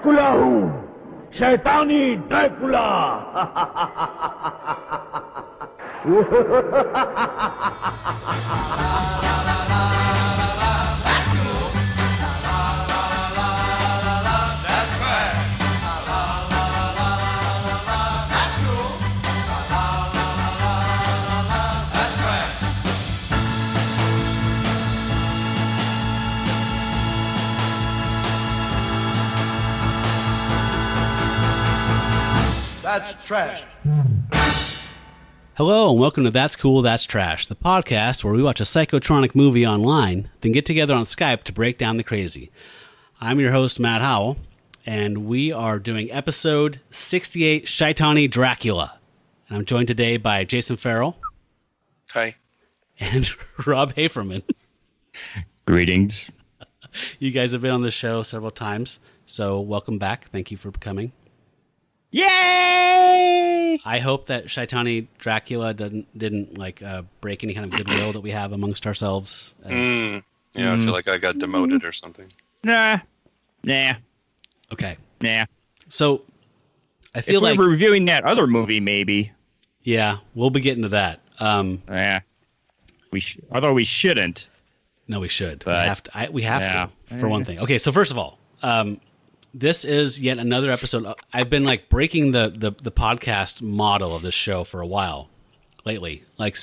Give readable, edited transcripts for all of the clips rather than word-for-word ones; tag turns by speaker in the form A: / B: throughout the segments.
A: Dracula हूं, शैतानी Dracula.
B: That's trash.
C: Hello and welcome to That's Cool, That's Trash, the podcast where we watch a psychotronic movie online, then get together on Skype to break down the crazy. I'm your host, Matt Howell, and we are doing episode 68, Shaitani Dracula. And I'm joined today by Jason Farrell.
D: Hi.
C: And Rob Hafferman.
E: Greetings.
C: You guys have been on the show several times, so welcome back. Thank you for coming.
E: Yay!
C: I hope that Shaitani Dracula didn't break any kind of goodwill that we have amongst ourselves.
D: Yeah, I feel like I got demoted or something.
E: Nah.
C: Okay.
E: Nah.
C: So I feel
E: if we're reviewing that other movie, maybe.
C: Yeah, we'll be getting to that.
E: Yeah. Although we shouldn't.
C: No, we should.
E: But,
C: we have to, for one thing. Okay, so first of all, this is yet another episode. I've been breaking the podcast model of this show for a while lately. At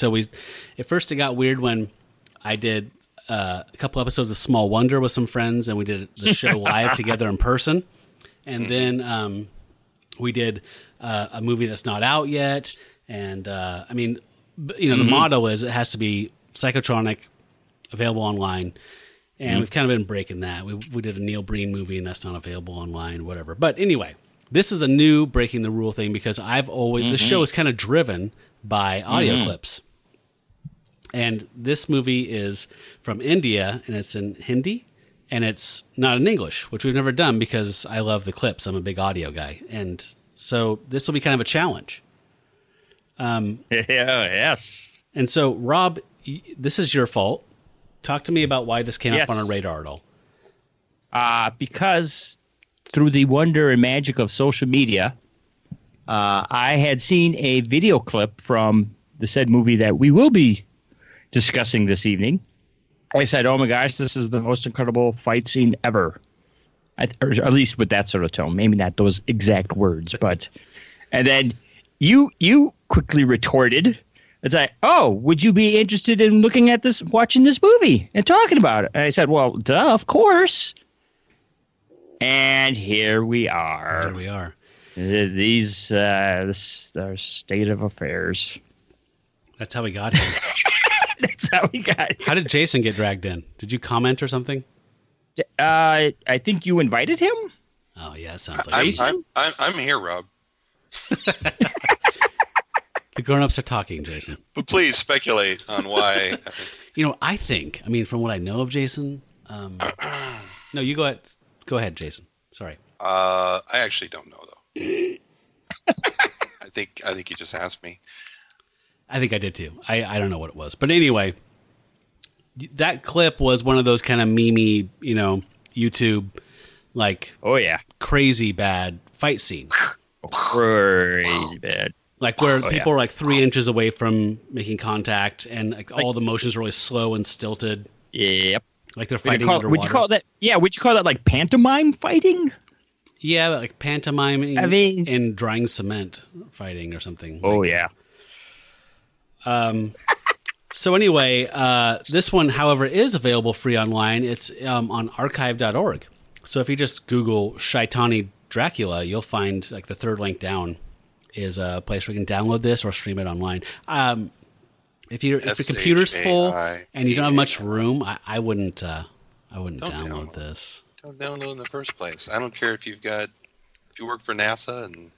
C: first it got weird when I did a couple episodes of Small Wonder with some friends, and we did the show live together in person. And then we did a movie that's not out yet. And the motto is it has to be psychotronic, available online. And we've kind of been breaking that. We did a Neil Breen movie, and that's not available online, whatever. But anyway, this is a new breaking the rule thing because I've always the show is kind of driven by audio clips. And this movie is from India, and it's in Hindi, and it's not in English, which we've never done because I love the clips. I'm a big audio guy. And so this will be kind of a challenge.
E: Yes.
C: And so, Rob, this is your fault. Talk to me about why this came up on our radar at all.
E: Because through the wonder and magic of social media, I had seen a video clip from the said movie that we will be discussing this evening. I said, oh my gosh, this is the most incredible fight scene ever. Or at least with that sort of tone. Maybe not those exact words, but... And then you quickly retorted... It's like, oh, would you be interested in looking at this, watching this movie and talking about it? And I said, well, duh, of course. And here we are.
C: Here we are.
E: This our state of affairs.
C: That's how we got here.
E: That's how we got here.
C: How did Jason get dragged in? Did you comment or something?
E: I think you invited him.
C: Oh, yeah, it sounds like
D: Jason. I'm here, Rob.
C: The grown-ups are talking, Jason.
D: But please speculate on why.
C: I think, from what I know of Jason, no, you go ahead. Go ahead, Jason. Sorry.
D: I actually don't know, though. I think you just asked me.
C: I think I did, too. I don't know what it was. But anyway, that clip was one of those kind of memey, YouTube,
E: oh, yeah,
C: crazy bad fight scenes.
E: Crazy bad.
C: Where people are 3 inches away from making contact, and all the motions are really slow and stilted.
E: Yep.
C: They're fighting underwater.
E: Would you call that? Yeah. Would you call that pantomime fighting?
C: Yeah, pantomiming. And drying cement fighting or something.
E: Oh yeah.
C: So anyway, this one, however, is available free online. It's on archive.org. So if you just Google Shaitani Dracula, you'll find the third link down is a place where you can download this or stream it online. If your computer's full and you don't have much room, I wouldn't download this.
D: Don't download in the first place. I don't care if you work for NASA and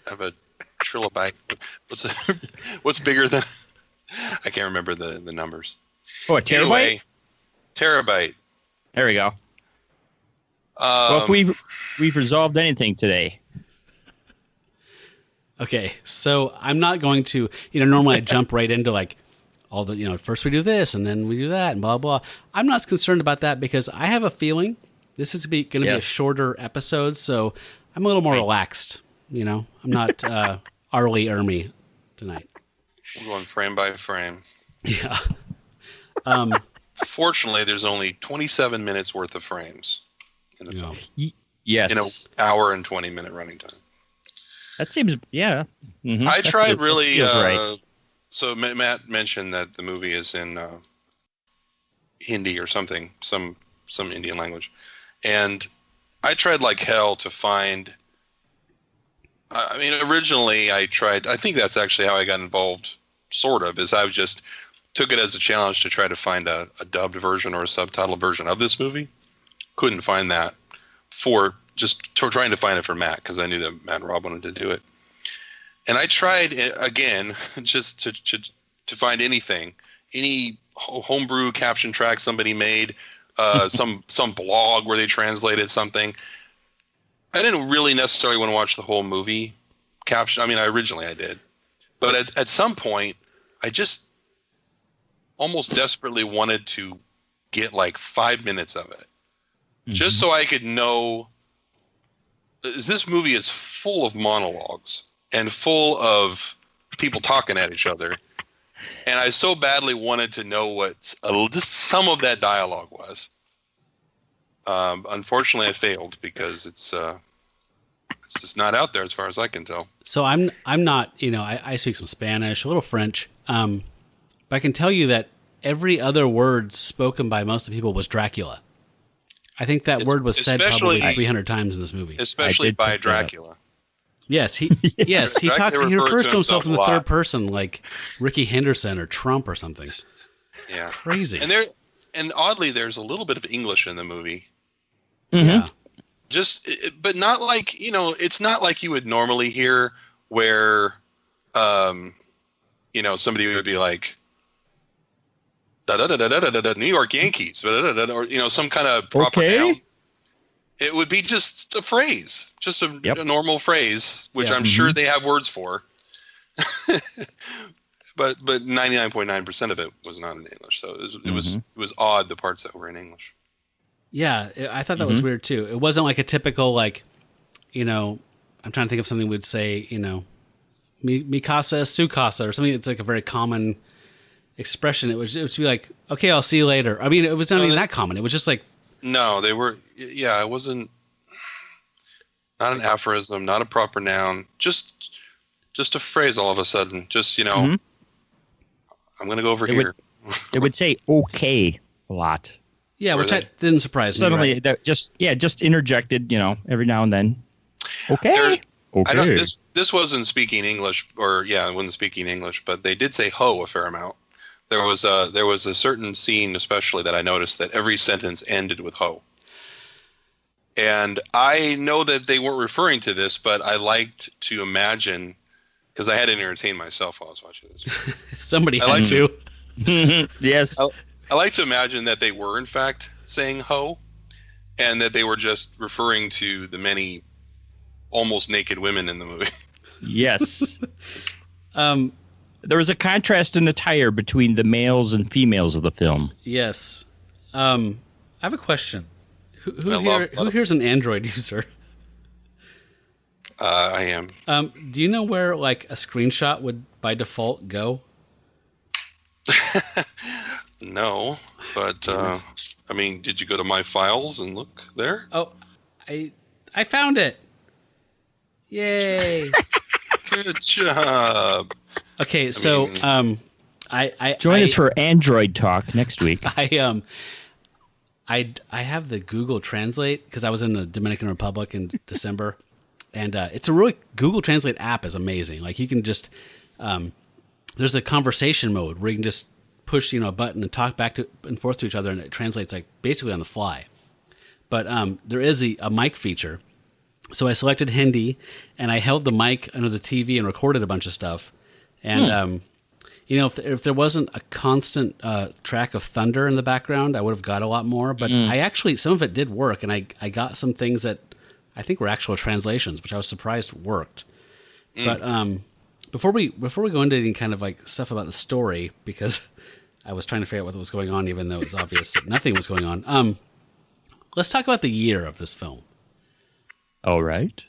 D: have a trilobite. What's bigger than? I can't remember the numbers.
E: Oh, a terabyte.
D: Anyway, terabyte.
E: There we go. Well, if we've resolved anything today.
C: Okay, so I'm not going to, normally I jump right into all the, first we do this and then we do that and blah, blah. I'm not concerned about that because I have a feeling This is going to be a shorter episode, so I'm a little more relaxed. You know, I'm not Arlie Ermy tonight.
D: We're going frame by frame.
C: Yeah.
D: Fortunately, there's only 27 minutes worth of frames in the film.
E: Yes.
D: In an hour and 20-minute running time.
E: That seems, yeah. Mm-hmm.
D: I tried really.
E: Right.
D: So Matt mentioned that the movie is in Hindi or something, some Indian language, and I tried like hell to find. I mean, originally I tried. I think that's actually how I got involved. Sort of, is I just took it as a challenge to try to find a dubbed version or a subtitled version of this movie. Couldn't find that for just trying to find it for Matt because I knew that Matt and Rob wanted to do it. And I tried again just to find anything, any homebrew caption track somebody made, some blog where they translated something. I didn't really necessarily want to watch the whole movie caption. I mean, originally I did, but at some point, I just almost desperately wanted to get like 5 minutes of it, just so I could know. This movie is full of monologues and full of people talking at each other, and I so badly wanted to know what just some of that dialogue was. Unfortunately, I failed because it's just not out there as far as I can tell.
C: So I'm not, I speak some Spanish, a little French, but I can tell you that every other word spoken by most of the people was Dracula. I think that word was said probably 300 times in this movie.
D: Especially by Dracula.
C: Yes, he refers to himself in the third person, like Ricky Henderson or Trump or something.
D: Yeah,
C: crazy.
D: And oddly, there's a little bit of English in the movie.
C: Yeah,
D: but not like it's not like you would normally hear where, somebody would be like, da da da da da da da New York Yankees, or some kind of proper noun. It would be just a phrase, just a normal phrase, which I'm sure they have words for. but 99.9% of it was not in English, so it was odd the parts that were in English.
C: Yeah, I thought that was weird too. It wasn't like a typical I'm trying to think of something we'd say, mi casa, su casa, or something that's like a very common expression. It would be like, okay, I'll see you later. I mean, it was not even that common. It was just like.
D: No, they were. Yeah, it wasn't. Not an aphorism, not a proper noun. Just a phrase. All of a sudden, just I'm going to go over here.
E: It would say "okay" a lot.
C: Yeah, which that didn't surprise me.
E: Suddenly, that just interjected. Every now and then. Okay.
D: Okay. This wasn't speaking English, it wasn't speaking English, but they did say "ho" a fair amount. There was a certain scene, especially, that I noticed that every sentence ended with "ho." And I know that they weren't referring to this, but I liked to imagine, because I had to entertain myself while I was watching this.
C: Somebody had to.
E: Yes.
D: I like to imagine that they were, in fact, saying "ho," and that they were just referring to the many almost naked women in the movie.
E: Yes. There was a contrast in attire between the males and females of the film.
C: Yes. I have a question. Who here's an Android user?
D: I am.
C: Do you know where like a screenshot would by default go?
D: No, but did you go to my files and look there?
C: Oh, I found it. Yay!
D: Good job.
C: Okay, I
E: join us for Android Talk next week.
C: I have the Google Translate because I was in the Dominican Republic in December, and it's a really Google Translate app is amazing. Like you can just there's a conversation mode where you can just push a button and talk back and forth to each other, and it translates like basically on the fly. But there is a mic feature, so I selected Hindi and I held the mic under the TV and recorded a bunch of stuff. And if there wasn't a constant track of thunder in the background, I would have got a lot more. But I actually, some of it did work, and I got some things that I think were actual translations, which I was surprised worked. But before we go into any kind of like stuff about the story, because I was trying to figure out what was going on, even though it was obvious that nothing was going on. let's talk about the year of this film.
E: All right.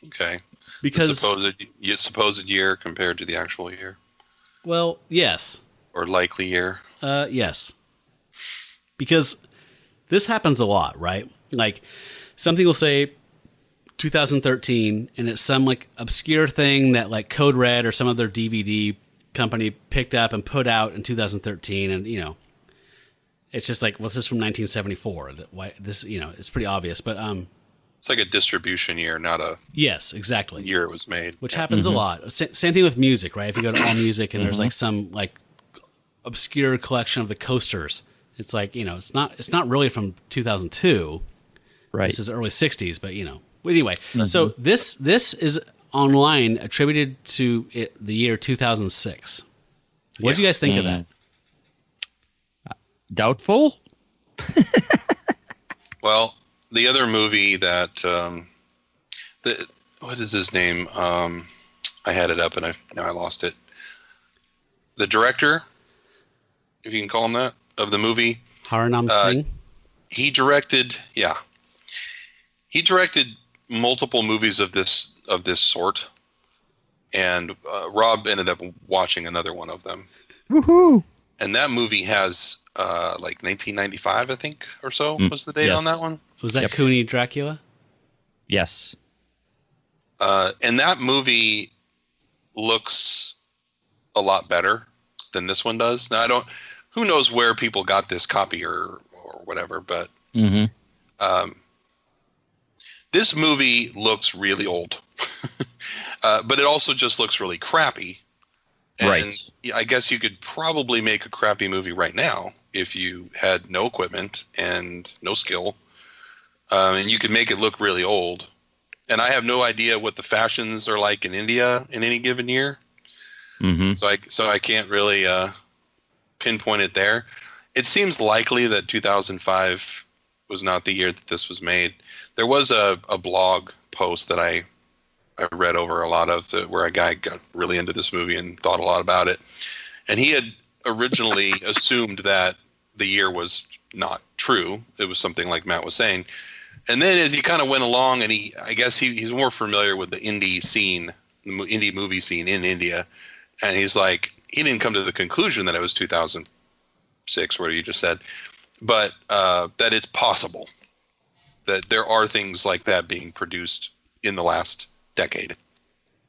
D: Okay.
C: Because
D: the supposed year compared to the actual year.
C: Well, yes.
D: Or likely year.
C: Yes. Because this happens a lot, right? Like something will say 2013 and it's some like obscure thing that like Code Red or some other DVD company picked up and put out in 2013, and it's just like, well, this is from 1974. Why this, it's pretty obvious, but
D: it's like a distribution year, not a
C: yes, exactly
D: year it was made,
C: which happens a lot. Same thing with music, right? If you go to All Music and there's like some like obscure collection of the Coasters, it's like it's not really from 2002.
E: Right.
C: This is early 60s, but anyway. So this is online attributed to the year 2006. What did you guys think of that?
E: Doubtful.
D: Well, the other movie that what is his name? I had it up and now I lost it. The director, if you can call him that, of the movie,
C: Haranam Singh.
D: He directed multiple movies of this sort, and Rob ended up watching another one of them.
E: Woohoo!
D: And that movie has like 1995, I think, or so was the date on that one.
C: Was that Shaitani Dracula?
E: Yes.
D: And that movie looks a lot better than this one does. Now, who knows where people got this copy or whatever, but this movie looks really old. But it also just looks really crappy. And
E: right.
D: I guess you could probably make a crappy movie right now if you had no equipment and no skill. And you could make it look really old. And I have no idea what the fashions are like in India in any given year. So I can't really pinpoint it there. It seems likely that 2005 was not the year that this was made. There was a blog post that I read over a lot of where a guy got really into this movie and thought a lot about it. And he had originally assumed that the year was not true. It was something like Matt was saying. And then as he kind of went along, and I guess he's more familiar with the indie scene, the indie movie scene in India. And he's like, he didn't come to the conclusion that it was 2006, what you just said, but that it's possible that there are things like that being produced in the last decade.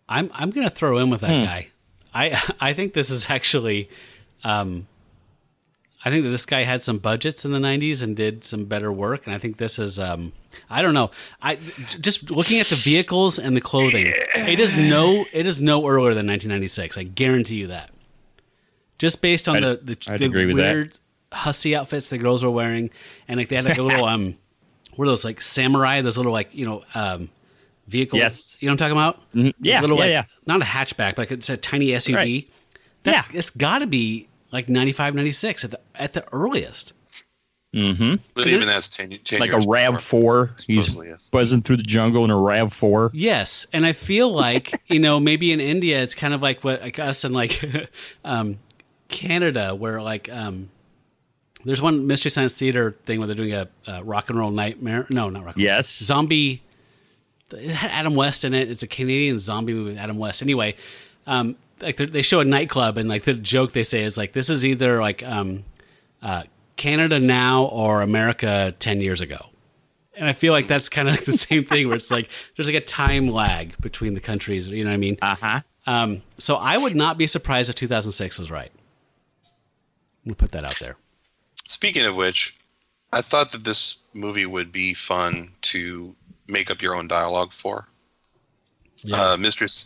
C: I'm going to throw in with that guy. I think this is actually I think that this guy had some budgets in the 90s and did some better work, and I think this is I don't know. I just looking at the vehicles and the clothing, it is no earlier than 1996. I guarantee you that. Just based on the weird hussy outfits the girls were wearing, and like they had like a little what are those, like samurai, those little like vehicles. Yes. You know what I'm talking about?
E: Mm-hmm. Yeah,
C: little,
E: yeah.
C: Not a hatchback, but like it's a tiny SUV.
E: Right.
C: It's got to be like 95, 96 at the earliest.
E: Mm-hmm.
D: But even that's 10
E: like
D: years
E: a RAV4. He's buzzing through the jungle in a RAV4.
C: Yes, and I feel like maybe in India it's kind of like what like us and like Canada, where like there's one Mystery Science Theater thing where they're doing a rock and roll nightmare. No, not rock and roll.
E: Yes.
C: Zombie. It had Adam West in it. It's a Canadian zombie movie with Adam West. Anyway, like they show a nightclub, and like the joke they say is like, this is either like Canada now or America 10 years ago. And I feel like that's kind of like the same thing, where it's like there's like a time lag between the countries. You know what I mean?
E: Uh-huh.
C: So I would not be surprised if 2006 was right. I'm gonna put that out there.
D: Speaking of which, I thought that this movie would be fun to make up your own dialogue for.
C: Yeah.
D: Mistress,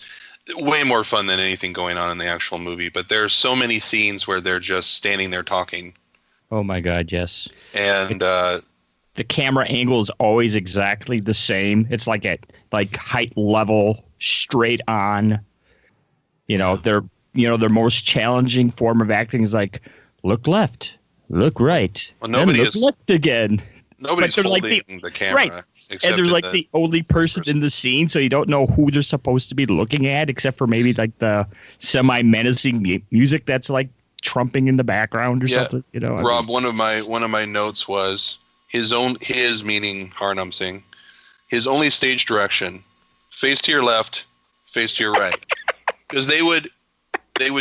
D: way more fun than anything going on in the actual movie. But there's so many scenes where they're just standing there talking.
E: Oh my God, yes.
D: And
E: the camera angle is always exactly the same. It's like at like height level, straight on. Their most challenging form of acting is like, look left, look right,
D: well, nobody
E: then look left again.
D: Nobody's holding
E: like
D: the camera.
E: Right. And they're like the only person in the scene, so you don't know who they're supposed to be looking at, except for maybe like the semi-menacing music that's like trumping in the background or something.
D: Rob, one of my notes was his meaning Harnam Singh, his only stage direction, face to your left, face to your right. Because they would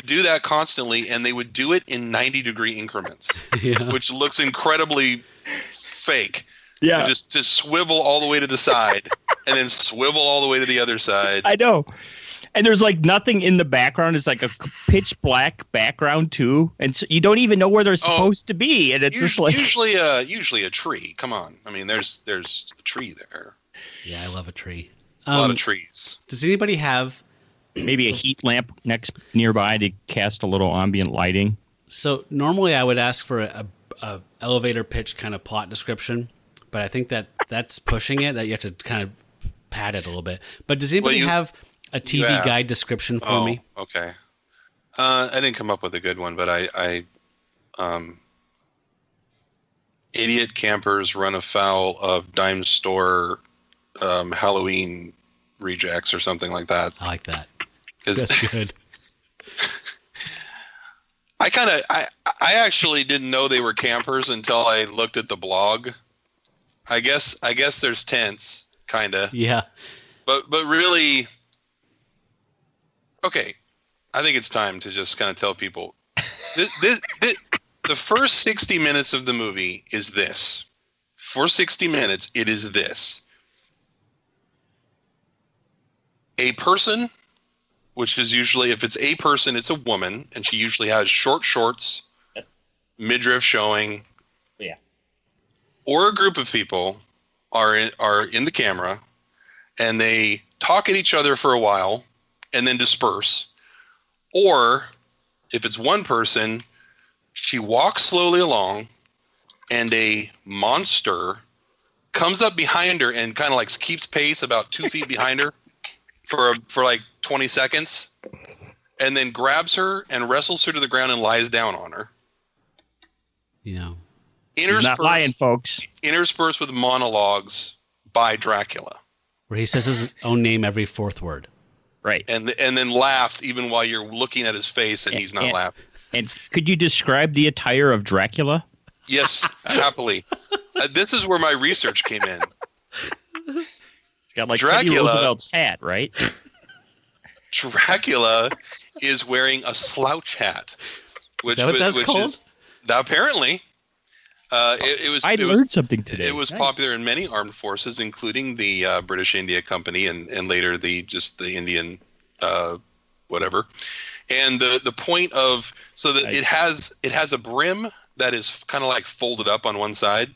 D: do that constantly, and they would do it in 90-degree increments, which looks incredibly fake.
E: Yeah.
D: Just to swivel all the way to the side and then swivel all the way to the other side.
E: I know. And there's like nothing in the background. It's like a pitch black background too, and so you don't even know where they're supposed to be. And it's just like
D: usually a tree. Come on, I mean there's a tree there.
C: Yeah, I love a tree.
D: A lot of trees.
C: Does anybody have
E: maybe a heat lamp nearby to cast a little ambient lighting?
C: So normally I would ask for a elevator pitch kind of plot description, but I think that's pushing it. That you have to kind of pad it a little bit. But does anybody have a TV guide description for me?
D: Okay. I didn't come up with a good one, but I idiot campers run afoul of dime store Halloween rejects or something like that.
C: I like that. That's good.
D: I actually didn't know they were campers until I looked at the blog. I guess there's tents, kinda.
C: Yeah.
D: But really. Okay, I think it's time to just kind of tell people the first 60 minutes of the movie is this. For 60 minutes, it is this. A person, which is usually, if it's a person, it's a woman, and she usually has short shorts, midriff showing, or a group of people are in the camera, and they talk at each other for a while, and then disperse. Or if it's one person, she walks slowly along and a monster comes up behind her and kind of like keeps pace about 2 feet behind her for like 20 seconds and then grabs her and wrestles her to the ground and lies down on her.
C: Yeah.
E: He's not lying, folks.
D: Interspersed with monologues by Dracula.
C: Where he says his own name every fourth word.
E: Right.
D: And then laughed even while you're looking at his face and he's not laughing.
E: And could you describe the attire of Dracula?
D: Yes, happily. This is where my research came in.
E: It's got like
D: Dracula,
E: Teddy Roosevelt's hat, right?
D: Dracula is wearing a slouch hat.
C: Is that what that's called?
D: Apparently.
E: I learned something today.
D: It was popular in many armed forces, including the British India Company and later the Indian whatever. And the point of it has a brim that is kind of like folded up on one side.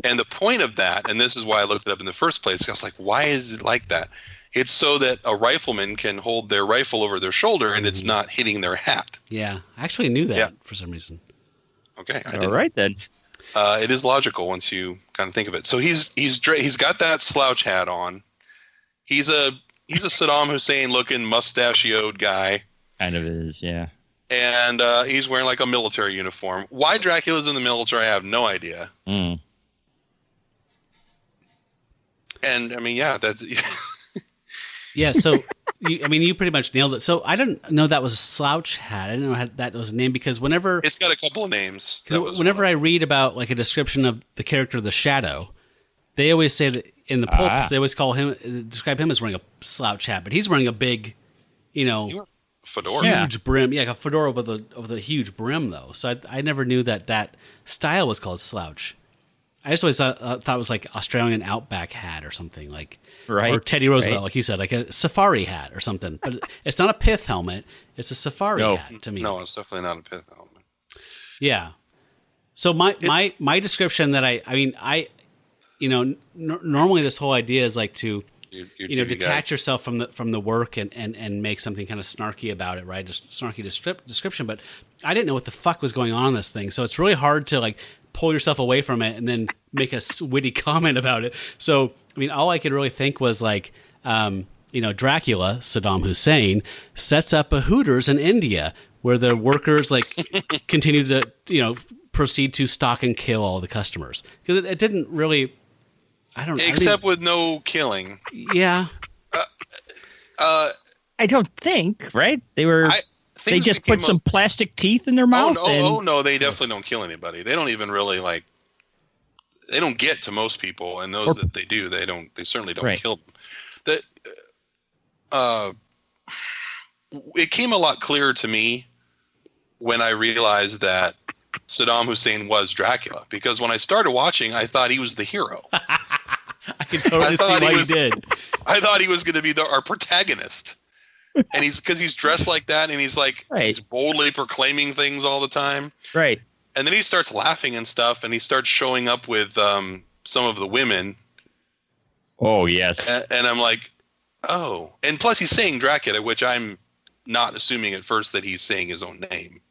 D: And the point of that, and this is why I looked it up in the first place, I was like, why is it like that? It's so that a rifleman can hold their rifle over their shoulder and it's not hitting their hat.
C: Yeah, I actually knew that for some reason.
D: Okay.
E: All right then.
D: It is logical once you kind of think of it. So he's got that slouch hat on. He's a Saddam Hussein looking mustachioed guy.
E: Kind of is, yeah.
D: And he's wearing like a military uniform. Why Dracula's in the military, I have no idea.
E: Mm.
D: And I mean, yeah, that's.
C: Yeah, so you pretty much nailed it. So I didn't know that was a slouch hat. I didn't know that was a name because whenever
D: it's got a couple of names.
C: Whenever I read about like a description of the character of the Shadow, they always say that in the pulps they always describe him as wearing a slouch hat, but he's wearing a big,
D: fedora,
C: huge brim, like a fedora with a huge brim though. So I never knew that style was called slouch. I just always thought it was like Australian Outback hat or something like, or Teddy Roosevelt, like you said, like a safari hat or something. But it's not a pith helmet; it's a safari hat to me.
D: No, it's definitely not a pith helmet.
C: Yeah. So my description that normally this whole idea is like to detach yourself from the work and make something kind of snarky about it, right? Just snarky description. But I didn't know what the fuck was going on in this thing, so it's really hard to like pull yourself away from it and then make a witty comment about it. So, I mean, all I could really think was like, Dracula, Saddam Hussein, sets up a Hooters in India where the workers like continue to, proceed to stalk and kill all the customers. Because it didn't really,
D: Except with no killing.
C: Yeah.
E: I don't think, right? They just put some plastic teeth in their mouth.
D: No, they definitely don't kill anybody. They don't even really like. they don't get to most people, and those that they do, they certainly don't kill them. It came a lot clearer to me when I realized that Saddam Hussein was Dracula, because when I started watching, I thought he was the hero.
C: I can totally see why you did.
D: I thought he was going to be our protagonist, and because he's dressed like that, and he's like he's boldly proclaiming things all the time.
E: Right.
D: And then he starts laughing and stuff, and he starts showing up with some of the women.
E: Oh yes.
D: And I'm like, oh, and plus he's saying Dracula, which I'm not assuming at first that he's saying his own name.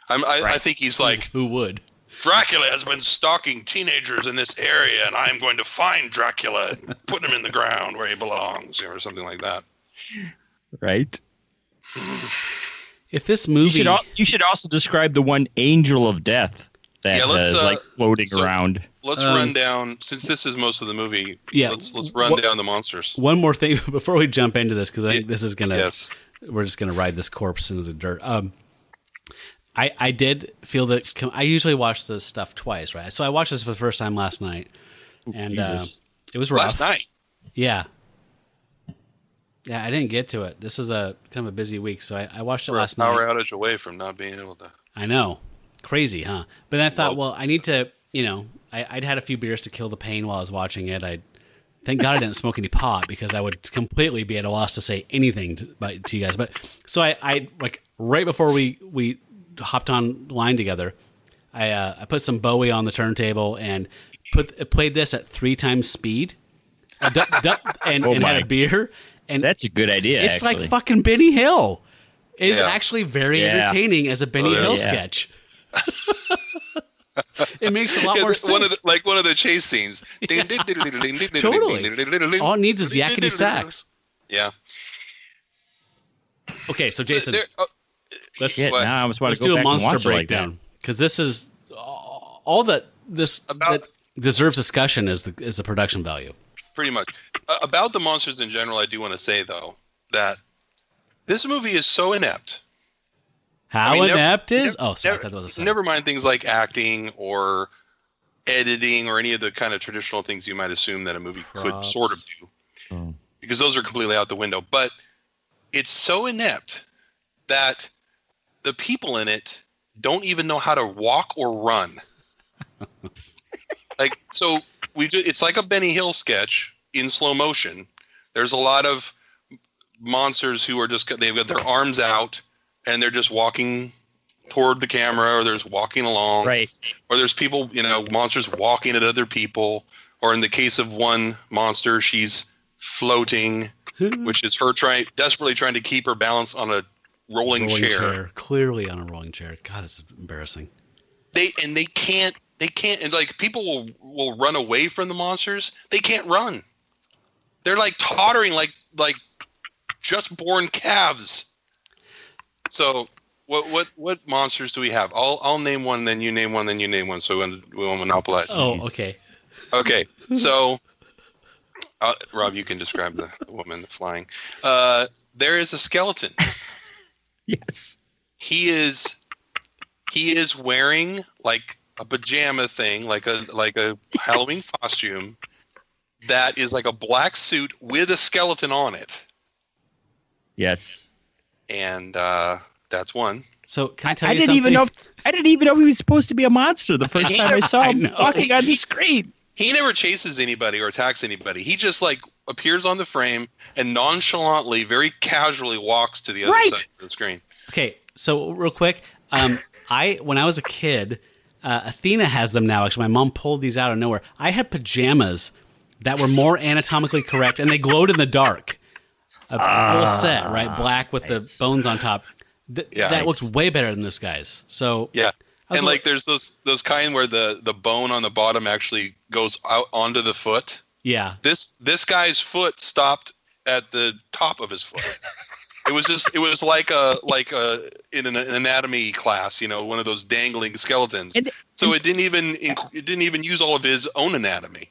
D: I think he's like,
C: who would?
D: Dracula has been stalking teenagers in this area, and I'm going to find Dracula and put him in the ground where he belongs, or something like that.
E: Right.
C: If this movie,
E: you should also describe the one Angel of Death that is like floating around.
D: Let's run down, since this is most of the movie.
C: Yeah.
D: Let's run down the monsters.
C: One more thing before we jump into this, because I think this is gonna. We're just gonna ride this corpse into the dirt. I did feel that I usually watch this stuff twice, right? So I watched this for the first time last night, and it was rough.
D: Last night.
C: Yeah. Yeah, I didn't get to it. This was a kind of a busy week, so I watched it last night.
D: Power outage away from not being able to.
C: I know, crazy, huh? But then I thought, well, I need to, I'd had a few beers to kill the pain while I was watching it. Thank God I didn't smoke any pot, because I would completely be at a loss to say anything to you guys. But so I like right before we hopped online together, I put some Bowie on the turntable and played this at 3 times speed, and had a beer. And
E: that's a good idea.
C: It's actually like fucking Benny Hill. It's actually very entertaining as a Benny Hill sketch. It makes a lot more sense.
D: One of the chase scenes.
C: Totally. All it needs is yakety sax.
D: Yeah.
C: Okay, so Jason, let's
E: do
C: a monster breakdown, because this is all that deserves discussion is the production value.
D: Pretty much. About the monsters in general, I do want to say, though, that this movie is so inept.
C: Inept is?
D: Never mind things like acting or editing or any of the kind of traditional things you might assume that a movie could sort of do. Because those are completely out the window. But it's so inept that the people in it don't even know how to walk or run. It's like a Benny Hill sketch in slow motion. There's a lot of monsters who are they've got their arms out and they're just walking toward the camera, or there's walking along,
E: right? Or
D: there's people, monsters walking at other people, or in the case of one monster, she's floating, which is her desperately trying to keep her balance on a rolling chair.
C: Clearly on a rolling chair. God, it's embarrassing.
D: They can't, and like people will run away from the monsters. They can't run. They're like tottering like just born calves. So what monsters do we have? I'll name one, then you name one, then you name one, so we won't monopolize.
C: Oh, okay.
D: Okay, so Rob, you can describe the woman flying. There is a skeleton.
E: Yes.
D: He is wearing like a pajama thing, like a Halloween costume that is like a black suit with a skeleton on it.
E: Yes.
D: And that's one.
C: So can I tell you
E: something? I didn't even know he was supposed to be a monster the first time I saw him walking on the screen.
D: He never chases anybody or attacks anybody. He just like appears on the frame and nonchalantly, very casually walks to the other side of the screen.
C: Okay, so real quick, when I was a kid, Athena has them now. Actually, my mom pulled these out of nowhere. I had pajamas that were more anatomically correct, and they glowed in the dark. A full set, right? Black with the bones on top. That looked way better than this guy's. So
D: yeah, and like there's those kind where the bone on the bottom actually goes out onto the foot.
C: Yeah.
D: This guy's foot stopped at the top of his foot. It was like in an anatomy class, one of those dangling skeletons. So it didn't even use all of his own anatomy.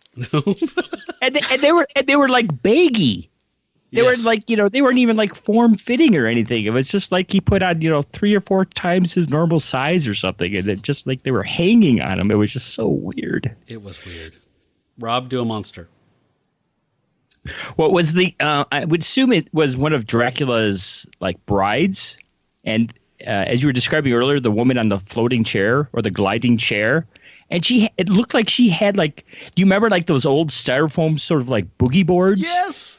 E: and they were like baggy. They were like, they weren't even like form fitting or anything. It was just like he put on, 3 or 4 times his normal size or something, and it just like they were hanging on him. It was just so weird.
C: It was weird. Rob, do a monster.
E: What was the? I would assume it was one of Dracula's like brides, and as you were describing earlier, the woman on the floating chair or the gliding chair, and it looked like she had like. Do you remember like those old styrofoam sort of like boogie boards?
C: Yes.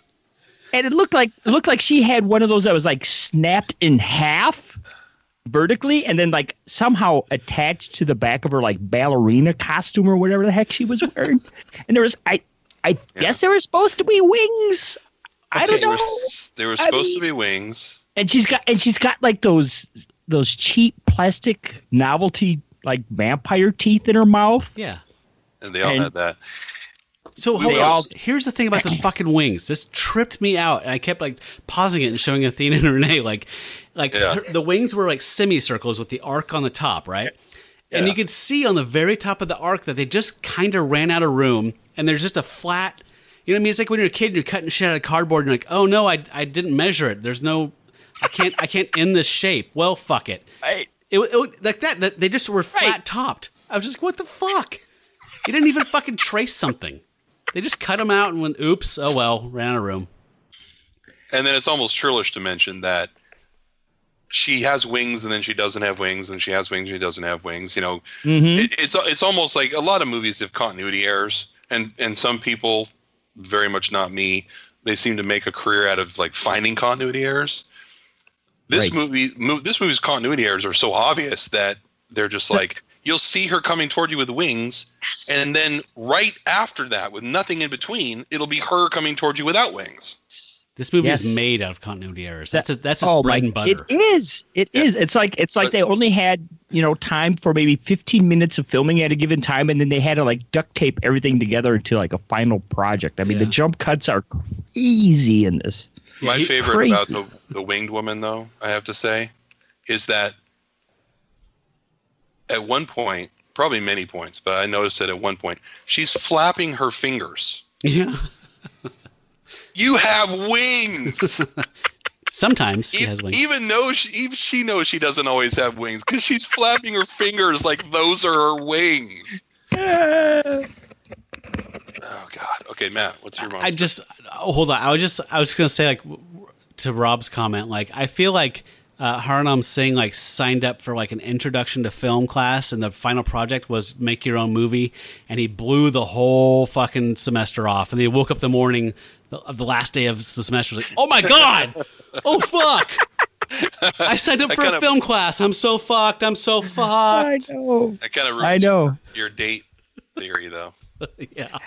E: And it looked like she had one of those that was like snapped in half vertically, and then like somehow attached to the back of her like ballerina costume or whatever the heck she was wearing. And there was I guess there were supposed to be wings. I don't know.
D: There were supposed to be wings.
E: And she's got like those cheap plastic novelty like vampire teeth in her mouth.
C: Yeah.
D: And they all had that.
C: So here's the thing about the fucking wings. This tripped me out, and I kept like pausing it and showing Athena and Renee the wings were like semicircles with the arc on the top, right? Yeah. And you could see on the very top of the arc that they just kind of ran out of room, and there's just a flat. You know what I mean? It's like when you're a kid and you're cutting shit out of cardboard, and you're like, oh no, I didn't measure it. There's no, I can't end this shape. Well, fuck it.
E: Right.
C: It like that. They just were flat topped. I was just like, what the fuck? You didn't even fucking trace something. They just cut them out and went, oops, oh well, ran out of room.
D: And then it's almost churlish to mention that she has wings and then she doesn't have wings, and she has wings and she doesn't have wings. It's almost like a lot of movies have continuity errors, and some people, very much not me, they seem to make a career out of like finding continuity errors. This movie's continuity errors are so obvious that they're just like. You'll see her coming toward you with wings, and then right after that, with nothing in between, it'll be her coming toward you without wings.
C: This movie is made out of continuity errors. That's its bread and butter.
E: It is. It's like they only had time for maybe 15 minutes of filming at a given time, and then they had to like duct tape everything together into like a final project. I mean, the jump cuts are crazy in this.
D: My favorite about the winged woman, though, I have to say, is that. At one point, probably many points, but I noticed that at one point, she's flapping her fingers.
C: Yeah.
D: You have wings.
C: Sometimes she has wings.
D: Even though she knows she doesn't always have wings, because she's flapping her fingers like those are her wings. Oh God. Okay, Matt, what's your monster?
C: Hold on. I was gonna say like to Rob's comment, like I feel like. Harnam Singh like signed up for like an introduction to film class, and the final project was make your own movie, and he blew the whole fucking semester off. And he woke up the morning of the last day of the semester, was like, oh my God, oh fuck, I signed up for a film class. I'm so fucked. I
E: know.
D: That kind of ruins your date theory, though.
C: Yeah,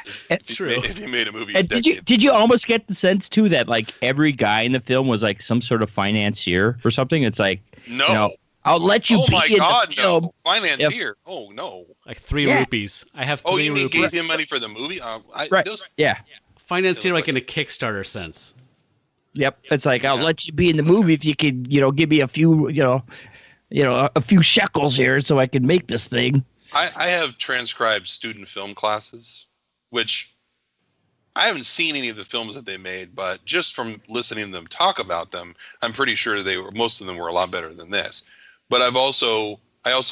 D: true. If you made a movie,
E: and did you almost get the sense too that like every guy in the film was like some sort of financier or something? It's like I'll let you.
D: Oh my God,
E: the film.
D: No financier! Oh no,
C: like 3 rupees. I have 3 rupees.
D: Oh, you mean gave him money for the movie?
E: Right.
C: Financier like in a Kickstarter sense.
E: Yep, it's like I'll let you be in the movie if you could, give me a few, a few shekels here so I can make this thing.
D: I have transcribed student film classes, which I haven't seen any of the films that they made, but just from listening to them talk about them, I'm pretty sure most of them were a lot better than this. But I also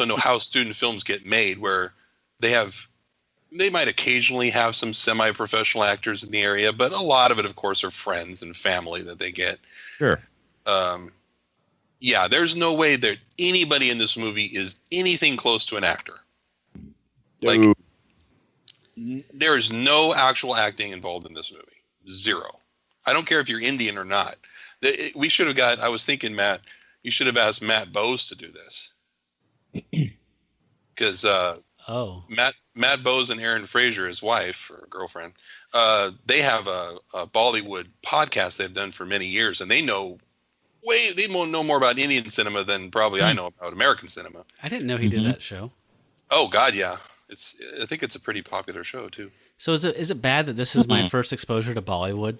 D: know how student films get made, where they might occasionally have some semi-professional actors in the area, but a lot of it, of course, are friends and family that they get.
E: Sure.
D: There's no way that anybody in this movie is anything close to an actor. Like, there is no actual acting involved in this movie. Zero. I don't care if you're Indian or not. We should have I was thinking, Matt, you should have asked Matt Bose to do this. Because Matt Bose and Erin Fraser, his wife or girlfriend, they have a Bollywood podcast they've done for many years, and they know more about Indian cinema than probably I know about American cinema.
C: I didn't know he did that show.
D: Oh God, yeah. I think it's a pretty popular show too.
C: So is it bad that this is my first exposure to Bollywood?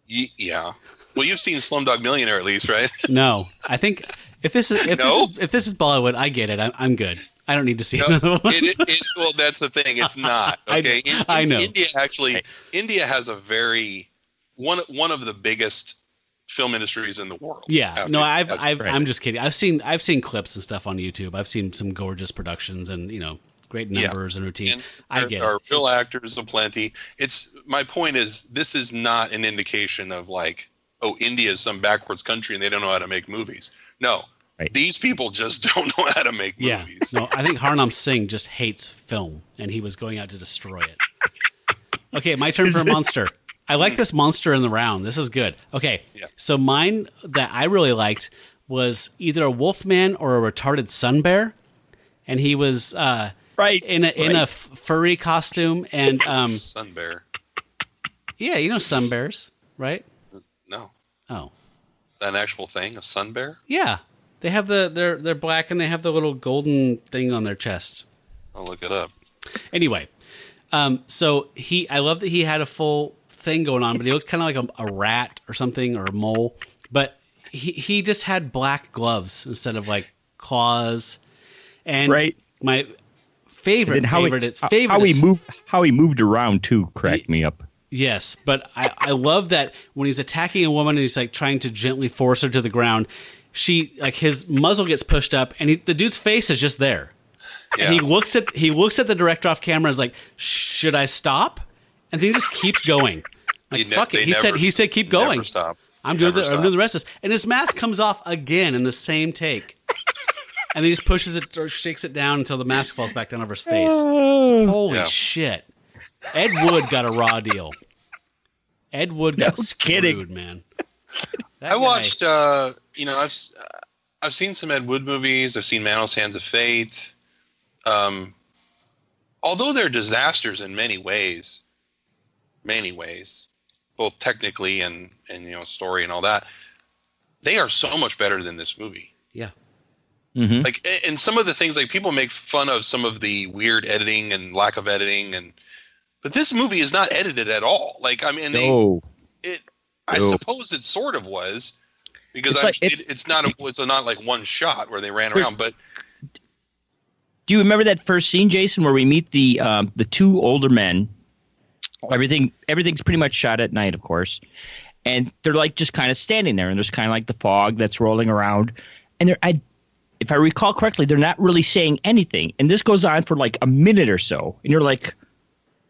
D: Yeah. Well, you've seen Slumdog Millionaire at least, right?
C: No, I think if this is Bollywood, I get it. I'm good. I don't need to see another one.
D: Well, that's the thing. It's not. Okay.
C: I know.
D: India has a very one of the biggest film industries in the world.
C: Yeah, no, I'm just kidding. I've seen clips and stuff on YouTube. I've seen some gorgeous productions and great numbers and routine.
D: And
C: I get
D: there are
C: it.
D: real actors aplenty. My point is, this is not an indication of like, oh, India is some backwards country and they don't know how to make movies. No, these people just don't know how to make movies.
C: No, I think Harnam Singh just hates film and he was going out to destroy it. Okay, my turn for a monster. I like this monster in the round. This is good. Okay, so mine that I really liked was either a wolfman or a retarded sun bear, and he was in a furry costume and
D: sun bear.
C: Yeah, sun bears, right?
D: No.
C: Oh.
D: An actual thing, a sun bear?
C: Yeah, they have they're black and they have the little golden thing on their chest.
D: I'll look it up.
C: Anyway, so I love that he had a full thing going on, but he looked kind of like a rat or something or a mole, but he just had black gloves instead of like claws. And my favorite
E: how he moved around too cracked me up.
C: Yes, but I love that when he's attacking a woman and he's like trying to gently force her to the ground, his muzzle gets pushed up and the dude's face is just there. Yeah. And he looks at the director off camera and is like, should I stop? And then he just keeps going. Like, fuck it. He said keep going.
D: Never stop.
C: I'm doing the rest of this. And his mask comes off again in the same take. And then he just pushes it or shakes it down until the mask falls back down over his face. Holy shit. Ed Wood got a raw deal. Ed Wood got screwed, man.
D: I watched, I've seen some Ed Wood movies. I've seen Manos Hands of Fate. Although they're disasters in many ways, both technically and story and all that, they are so much better than this movie.
C: Yeah.
E: Mm-hmm.
D: Like, and some of the things, like, people make fun of some of the weird editing and lack of editing, but this movie is not edited at all. Like, I mean, I suppose it sort of was, because it's not like one shot where they ran around. But
E: do you remember that first scene, Jason, where we meet the two older men? Everything's pretty much shot at night, of course, and they're like just kind of standing there, and there's kind of like the fog that's rolling around, and if I recall correctly, they're not really saying anything, and this goes on for like a minute or so, and you're like,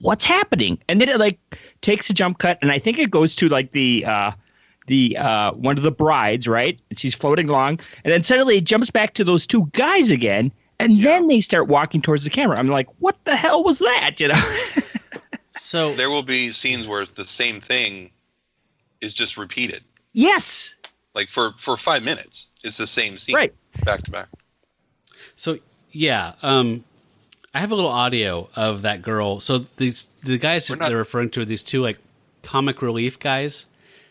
E: what's happening? And then it like takes a jump cut, and I think it goes to like the one of the brides, right? And she's floating along, and then suddenly it jumps back to those two guys again, and then they start walking towards the camera. I'm like, what the hell was that?
D: So there will be scenes where the same thing is just repeated.
E: Yes.
D: Like for 5 minutes, it's the same scene,
E: right,
D: back to back.
C: So I have a little audio of that girl. So the guys they're referring to are these two like comic relief guys.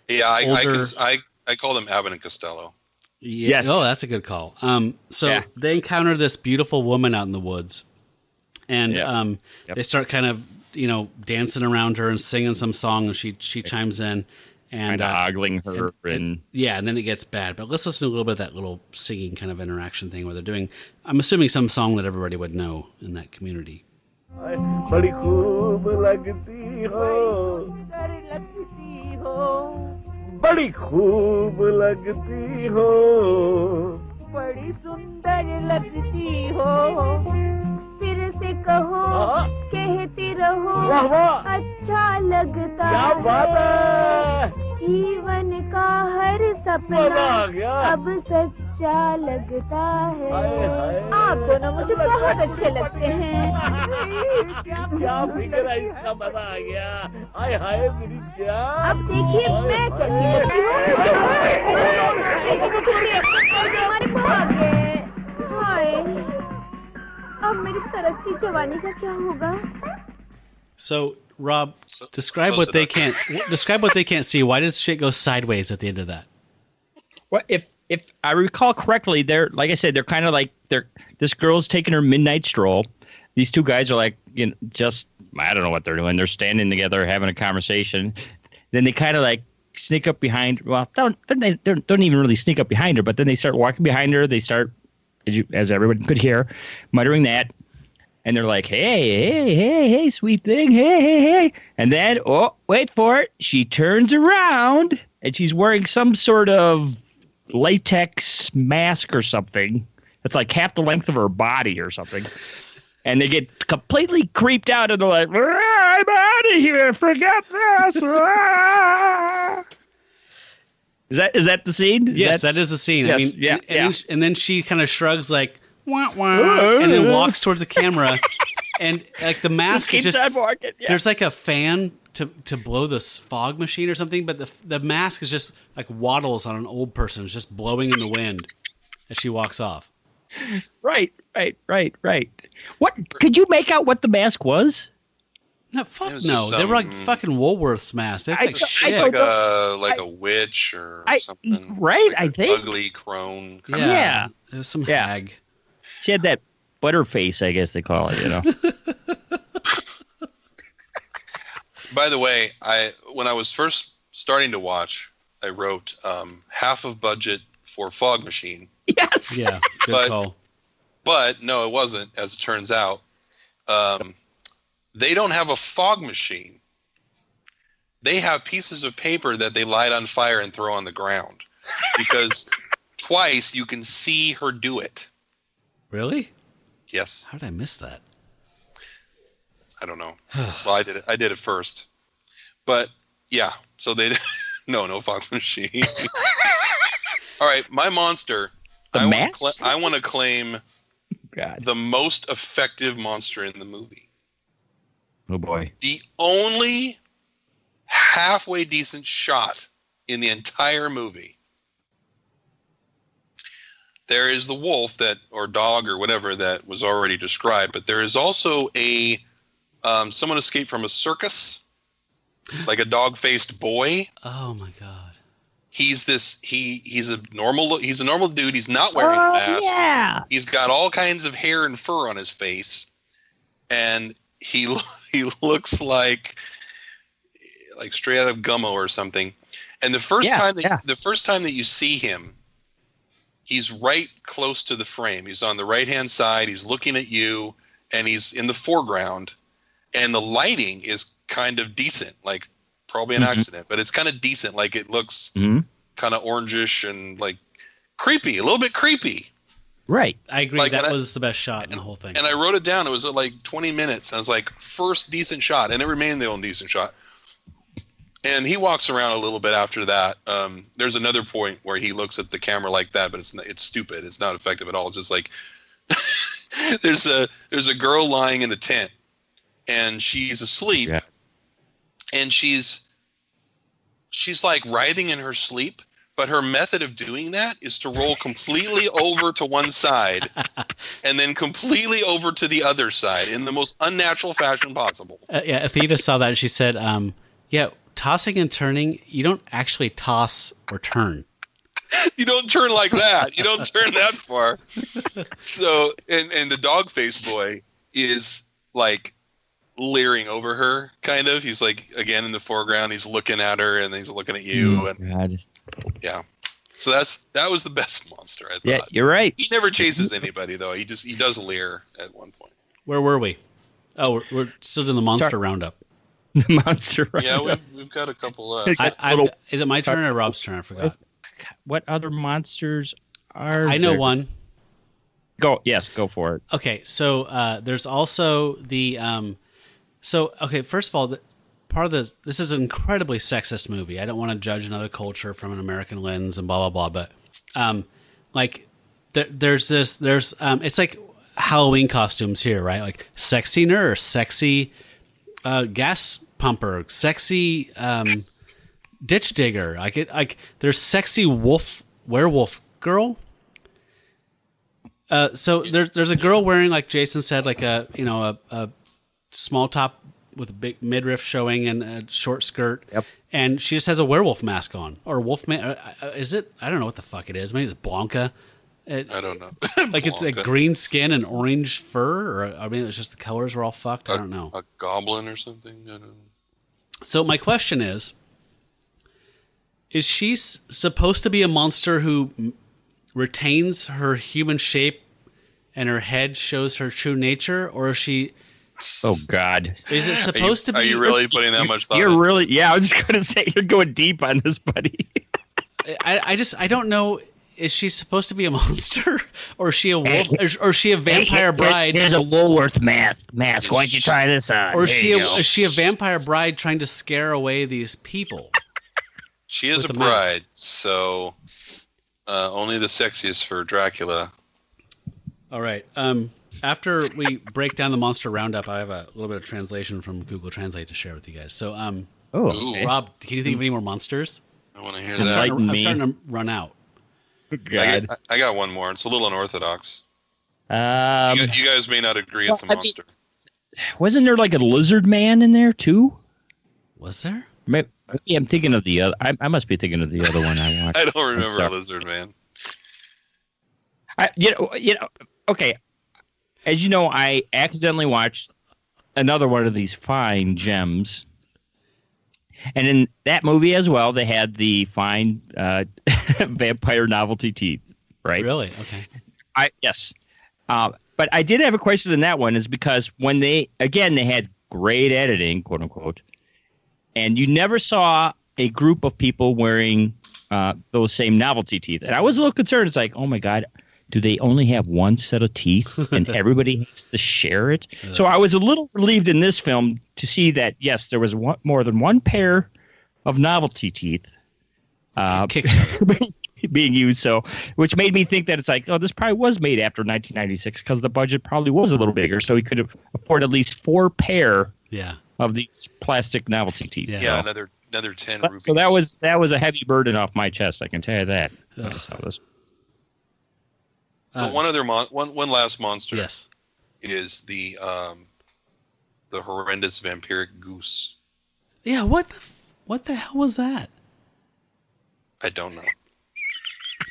D: Yeah, I call them Abbott and Costello.
C: Yeah.
E: Yes.
C: Oh, that's a good call. They encounter this beautiful woman out in the woods, and they start kind of dancing around her and singing some song, and she chimes in. And
E: ogling her and
C: then it gets bad. But let's listen to a little bit of that little singing kind of interaction thing where they're doing, I'm assuming, some song that everybody would know in that community.
A: बड़ी खूब लगती हो
B: बड़ी सुंदर लगती हो फिर से कहो कहती रहो अच्छा लगता है जीवन का हर सपना अब सच्चा लगता है आप दोनों मुझे बहुत अच्छे लगते हैं
A: क्या फिक्र है इसका मजा आ गया हाय हाय मेरी जान
B: अब देखिए मैं कैसी लगती हूँ हाय अब मेरी तरसती जवानी का क्या होगा?
C: So, Rob, describe what they can't see. Why does shit go sideways at the end of that?
E: Well, if I recall correctly, they're like I said, they're kind of like this girl's taking her midnight stroll. These two guys are like, just I don't know what they're doing. They're standing together having a conversation. Then they kind of like sneak up behind. Well, don't even really sneak up behind her, but then they start walking behind her. They start, as everyone could hear, muttering that. And they're like, hey, sweet thing, hey. And then, oh, wait for it. She turns around, and she's wearing some sort of latex mask or something. It's like half the length of her body or something. And they get completely creeped out, and they're like, I'm out of here. Forget this. Is that the scene?
C: Yes, that is the scene.
E: Yes,
C: I mean,
E: yeah.
C: And then she kind of shrugs like, wah, wah, and then walks towards the camera. And like the mask is just
E: walking, yeah.
C: There's like a fan to blow this fog machine or something, but the mask is just like waddles on an old person. It's just blowing in the wind as she walks off.
E: Right. What could you make out what the mask was?
C: No, fuck
D: was
C: no.
D: just
C: They were like fucking Woolworth's masks. They look like shit.
D: Like a witch or something.
E: Right,
D: like
E: I think.
D: Ugly crone.
E: Yeah.
C: It was some hag.
E: She had that butterface, I guess they call it, you know.
D: By the way, when I was first starting to watch, I wrote half of budget for fog machine.
E: Yes.
C: Yeah, good call.
D: But no, it wasn't, as it turns out. They don't have a fog machine. They have pieces of paper that they light on fire and throw on the ground. Because twice you can see her do it.
C: Really?
D: Yes.
C: How did I miss that?
D: I don't know. Well, I did it first. But yeah, so they no fog machine. All right, my monster. I want to claim the most effective monster in the movie.
E: Oh boy.
D: The only halfway decent shot in the entire movie. There is the wolf or dog or whatever that was already described, but there is also someone escaped from a circus, like a dog-faced boy.
C: Oh my god.
D: He's a normal dude. He's not wearing a mask.
E: Yeah.
D: He's got all kinds of hair and fur on his face, and he looks like straight out of Gummo or something. And the first time that you see him, he's right close to the frame. He's on the right-hand side. He's looking at you, and he's in the foreground. And the lighting is kind of decent, like probably an accident, but it's kind of decent. Like it looks kind of orangish and like creepy, a little bit creepy.
C: Right. I agree. Like, that was the best shot in the whole thing.
D: And I wrote it down. It was at like 20 minutes. I was like, first decent shot. And it remained the only decent shot. And he walks around a little bit after that. There's another point where he looks at the camera like that, but it's stupid. It's not effective at all. It's just like there's a girl lying in a tent, and she's asleep, and she's like writhing in her sleep. But her method of doing that is to roll completely over to one side and then completely over to the other side in the most unnatural fashion possible.
C: Athena saw that and she said, tossing and turning, you don't actually toss or turn.
D: You don't turn like that. You don't turn that far. So, and the dog-faced boy is like leering over her, kind of. He's like, again, in the foreground, he's looking at her and he's looking at you. God. Yeah. So that was the best monster, I thought.
E: Yeah, you're right.
D: He never chases anybody, though. He does leer at one point.
C: Where were we? Oh, we're still doing the monster roundup.
E: The monster roundup.
D: Yeah, we've got a couple left.
C: Is it my turn or Rob's turn? I forgot.
E: What other monsters are
C: I know one.
E: Go for it.
C: Okay, so there's also the first of all, part of this is an incredibly sexist movie. I don't want to judge another culture from an American lens and blah blah blah, but there's it's like Halloween costumes here, right? Like sexy nurse, sexy gas pumper, sexy ditch digger. Like there's sexy werewolf girl. So there's a girl wearing, like Jason said, like a small top with a big midriff showing and a short skirt.
E: Yep.
C: And she just has a werewolf mask on, or wolf is it? I don't know what the fuck it is. Maybe it's Blanca.
D: I don't know.
C: Like it's a green skin and orange fur, or I mean, it's just the colors were all fucked. I don't know.
D: A goblin or something. I don't know.
C: So my question is she supposed to be a monster who retains her human shape and her head shows her true nature, or is she?
E: Oh God!
C: Is it supposed to be?
D: Are you really putting that much thought?
E: You're really, yeah. I was just gonna say you're going deep on this, buddy.
C: I don't know. Is she supposed to be a monster, or is she a wolf, or is she a vampire bride?
E: There's a Woolworth mask. Why don't you try this on?
C: Or is she a vampire bride trying to scare away these people?
D: She is a bride, so only the sexiest for Dracula.
C: All right. After we break down the monster roundup, I have a little bit of translation from Google Translate to share with you guys. So,
E: okay.
C: Rob, can you think of any more monsters?
D: I want to hear
C: I'm
D: that.
C: starting to run out.
E: God.
D: I got one more. It's a little unorthodox. You guys may not agree it's a monster.
E: Wasn't there like a lizard man in there too?
C: Was there?
E: Maybe, I'm thinking of the other. I must be thinking of the other one I watched.
D: I don't remember Lizard Man.
E: Okay. As you know, I accidentally watched another one of these fine gems. And in that movie as well, they had the fine vampire novelty teeth, right?
C: Really? Okay.
E: Yes. But I did have a question in that one, is because when they had great editing, quote unquote, and you never saw a group of people wearing those same novelty teeth. And I was a little concerned. It's like, oh my God, do they only have one set of teeth and everybody has to share it? So I was a little relieved in this film to see that, yes, there was more than one pair of novelty teeth being used. So, which made me think that it's like, oh, this probably was made after 1996 because the budget probably was a little bigger. So he could have afforded at least 4 pair of these plastic novelty teeth.
D: Yeah, another 10 rupees.
E: So that was a heavy burden off my chest. I can tell you that. I saw this.
D: So one last monster.
C: Yes.
D: Is the horrendous vampiric goose.
C: Yeah. What the hell was that?
D: I don't know.
C: Are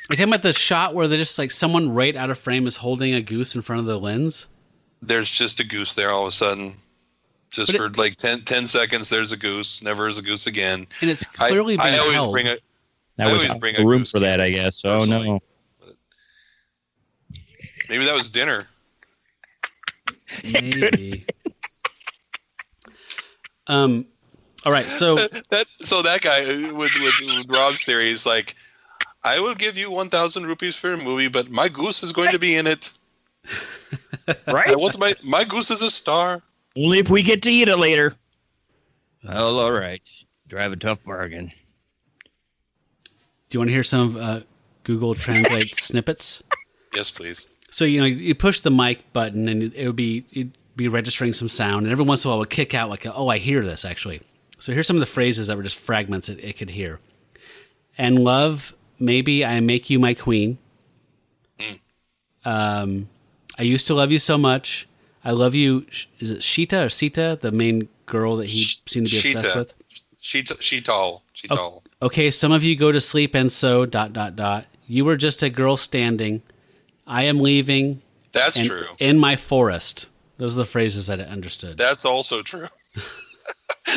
C: you talking about the shot where they're just like someone right out of frame is holding a goose in front of the lens?
D: There's just a goose there all of a sudden. Just for like 10 seconds, there's a goose. Never is a goose again.
C: And it's clearly been held.
E: That was a room for that, I guess. Oh, no.
D: Maybe that was dinner.
C: Maybe. All right, so
D: that guy with Rob's theory is like, I will give you 1,000 rupees for a movie, but my goose is going to be in it.
E: Right?
D: I want my goose is a star.
E: Only if we get to eat it later. Well, all right. Drive a tough bargain.
C: Do you want to hear some of Google Translate snippets?
D: Yes, please.
C: So you push the mic button and it'd be registering some sound, and every once in a while it would kick out like, oh, I hear this actually. So here's some of the phrases that were just fragments it could hear. And love, maybe I make you my queen. I used to love you so much. I love you. Is it Sheeta or Sita, the main girl that he seemed to be obsessed with?
D: Sheetal.
C: Okay, some of you go to sleep and so ... You were just a girl standing. I am leaving.
D: That's true.
C: In my forest. Those are the phrases that I understood.
D: That's also true.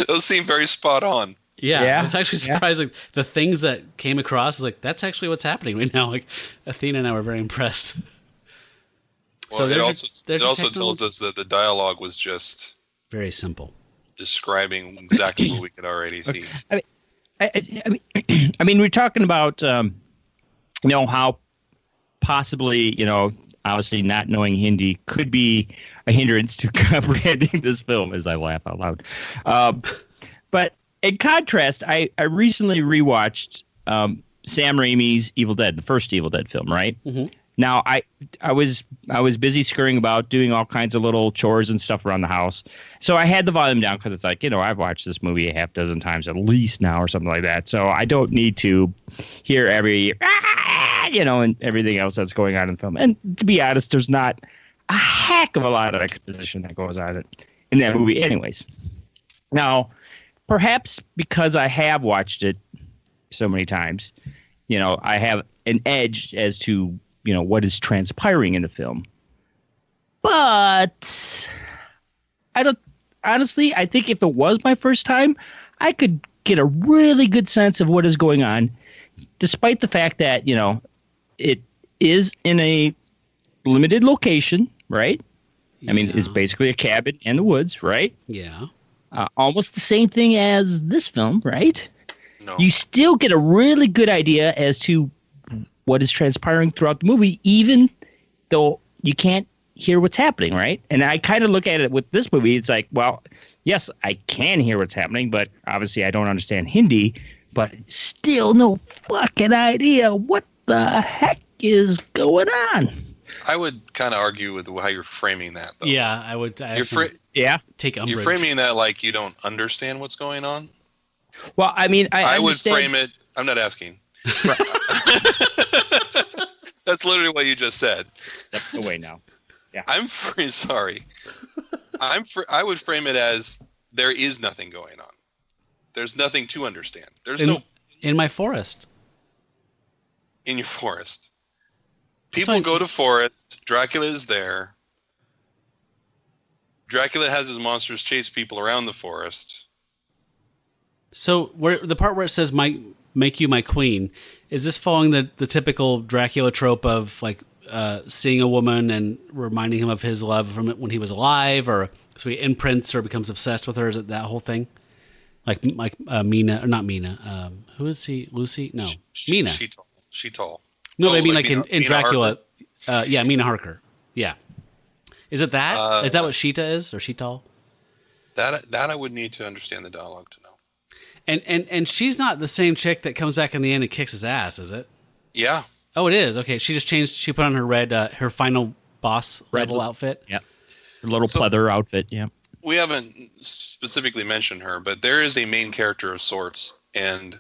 D: Those seem very spot on.
C: Yeah. I was actually surprised. Like, the things that came across, was like, that's actually what's happening right now. Like, Athena and I were very impressed.
D: Well, it also tells us that the dialogue was just
C: very simple,
D: describing exactly what we could already see.
E: I mean, we're talking about, how possibly, obviously not knowing Hindi could be a hindrance to comprehending this film, as I laugh out loud. But in contrast, I recently rewatched Sam Raimi's Evil Dead, the first Evil Dead film, right? Mm-hmm. Now, I was busy scurrying about, doing all kinds of little chores and stuff around the house. So I had the volume down because it's like, I've watched this movie a half dozen times at least now or something like that. So I don't need to hear every, and everything else that's going on in the film. And to be honest, there's not a heck of a lot of exposition that goes on in that movie anyways. Now, perhaps because I have watched it so many times, I have an edge as to what is transpiring in the film. But I think if it was my first time, I could get a really good sense of what is going on, despite the fact that, it is in a limited location, right? I mean, it's
C: Yeah.
E: basically a cabin in the woods, right?
C: Yeah.
E: Almost the same thing as this film, right?
D: No.
E: You still get a really good idea as to what is transpiring throughout the movie, even though you can't hear what's happening, right? And I kind of look at it with this movie. It's like, well, yes, I can hear what's happening, but obviously I don't understand Hindi, but still no fucking idea what the heck is going on.
D: I would kind of argue with how you're framing that, though.
C: Yeah, I would. I
D: You're,
C: actually
E: Yeah.
C: take umbrage.
D: you're framing that like you don't understand what's going on.
E: Well, I mean, I
D: would
E: understand.
D: frame it. I'm not asking. That's literally what you just said.
E: That's away now.
D: I'm sorry. I would frame it as there is nothing going on. There's nothing to understand. There's no
C: in my forest.
D: in your forest. People go to forest. Dracula is there. Dracula has his monsters chase people around the forest.
C: So the part where it says make you my queen, is this following the typical Dracula trope of like seeing a woman and reminding him of his love from it when he was alive, or so he imprints or becomes obsessed with her? Is it that whole thing? Like Mina, or not Mina? Who is he? Lucy? No, Mina.
D: She tall.
C: No,
D: Oh,
C: I mean
D: like
C: like in
D: Mina
C: Dracula. Yeah, Mina Harker. Yeah. Is it that? Is that what Sheeta is, or Sheetal?
D: That I would need to understand the dialogue to know.
C: And she's not the same chick that comes back in the end and kicks his ass, is it?
D: Yeah.
C: Oh, it is. Okay, she just changed. She put on her red, her final boss level outfit.
E: Yeah. Her little pleather outfit. Yeah.
D: We haven't specifically mentioned her, but there is a main character of sorts, and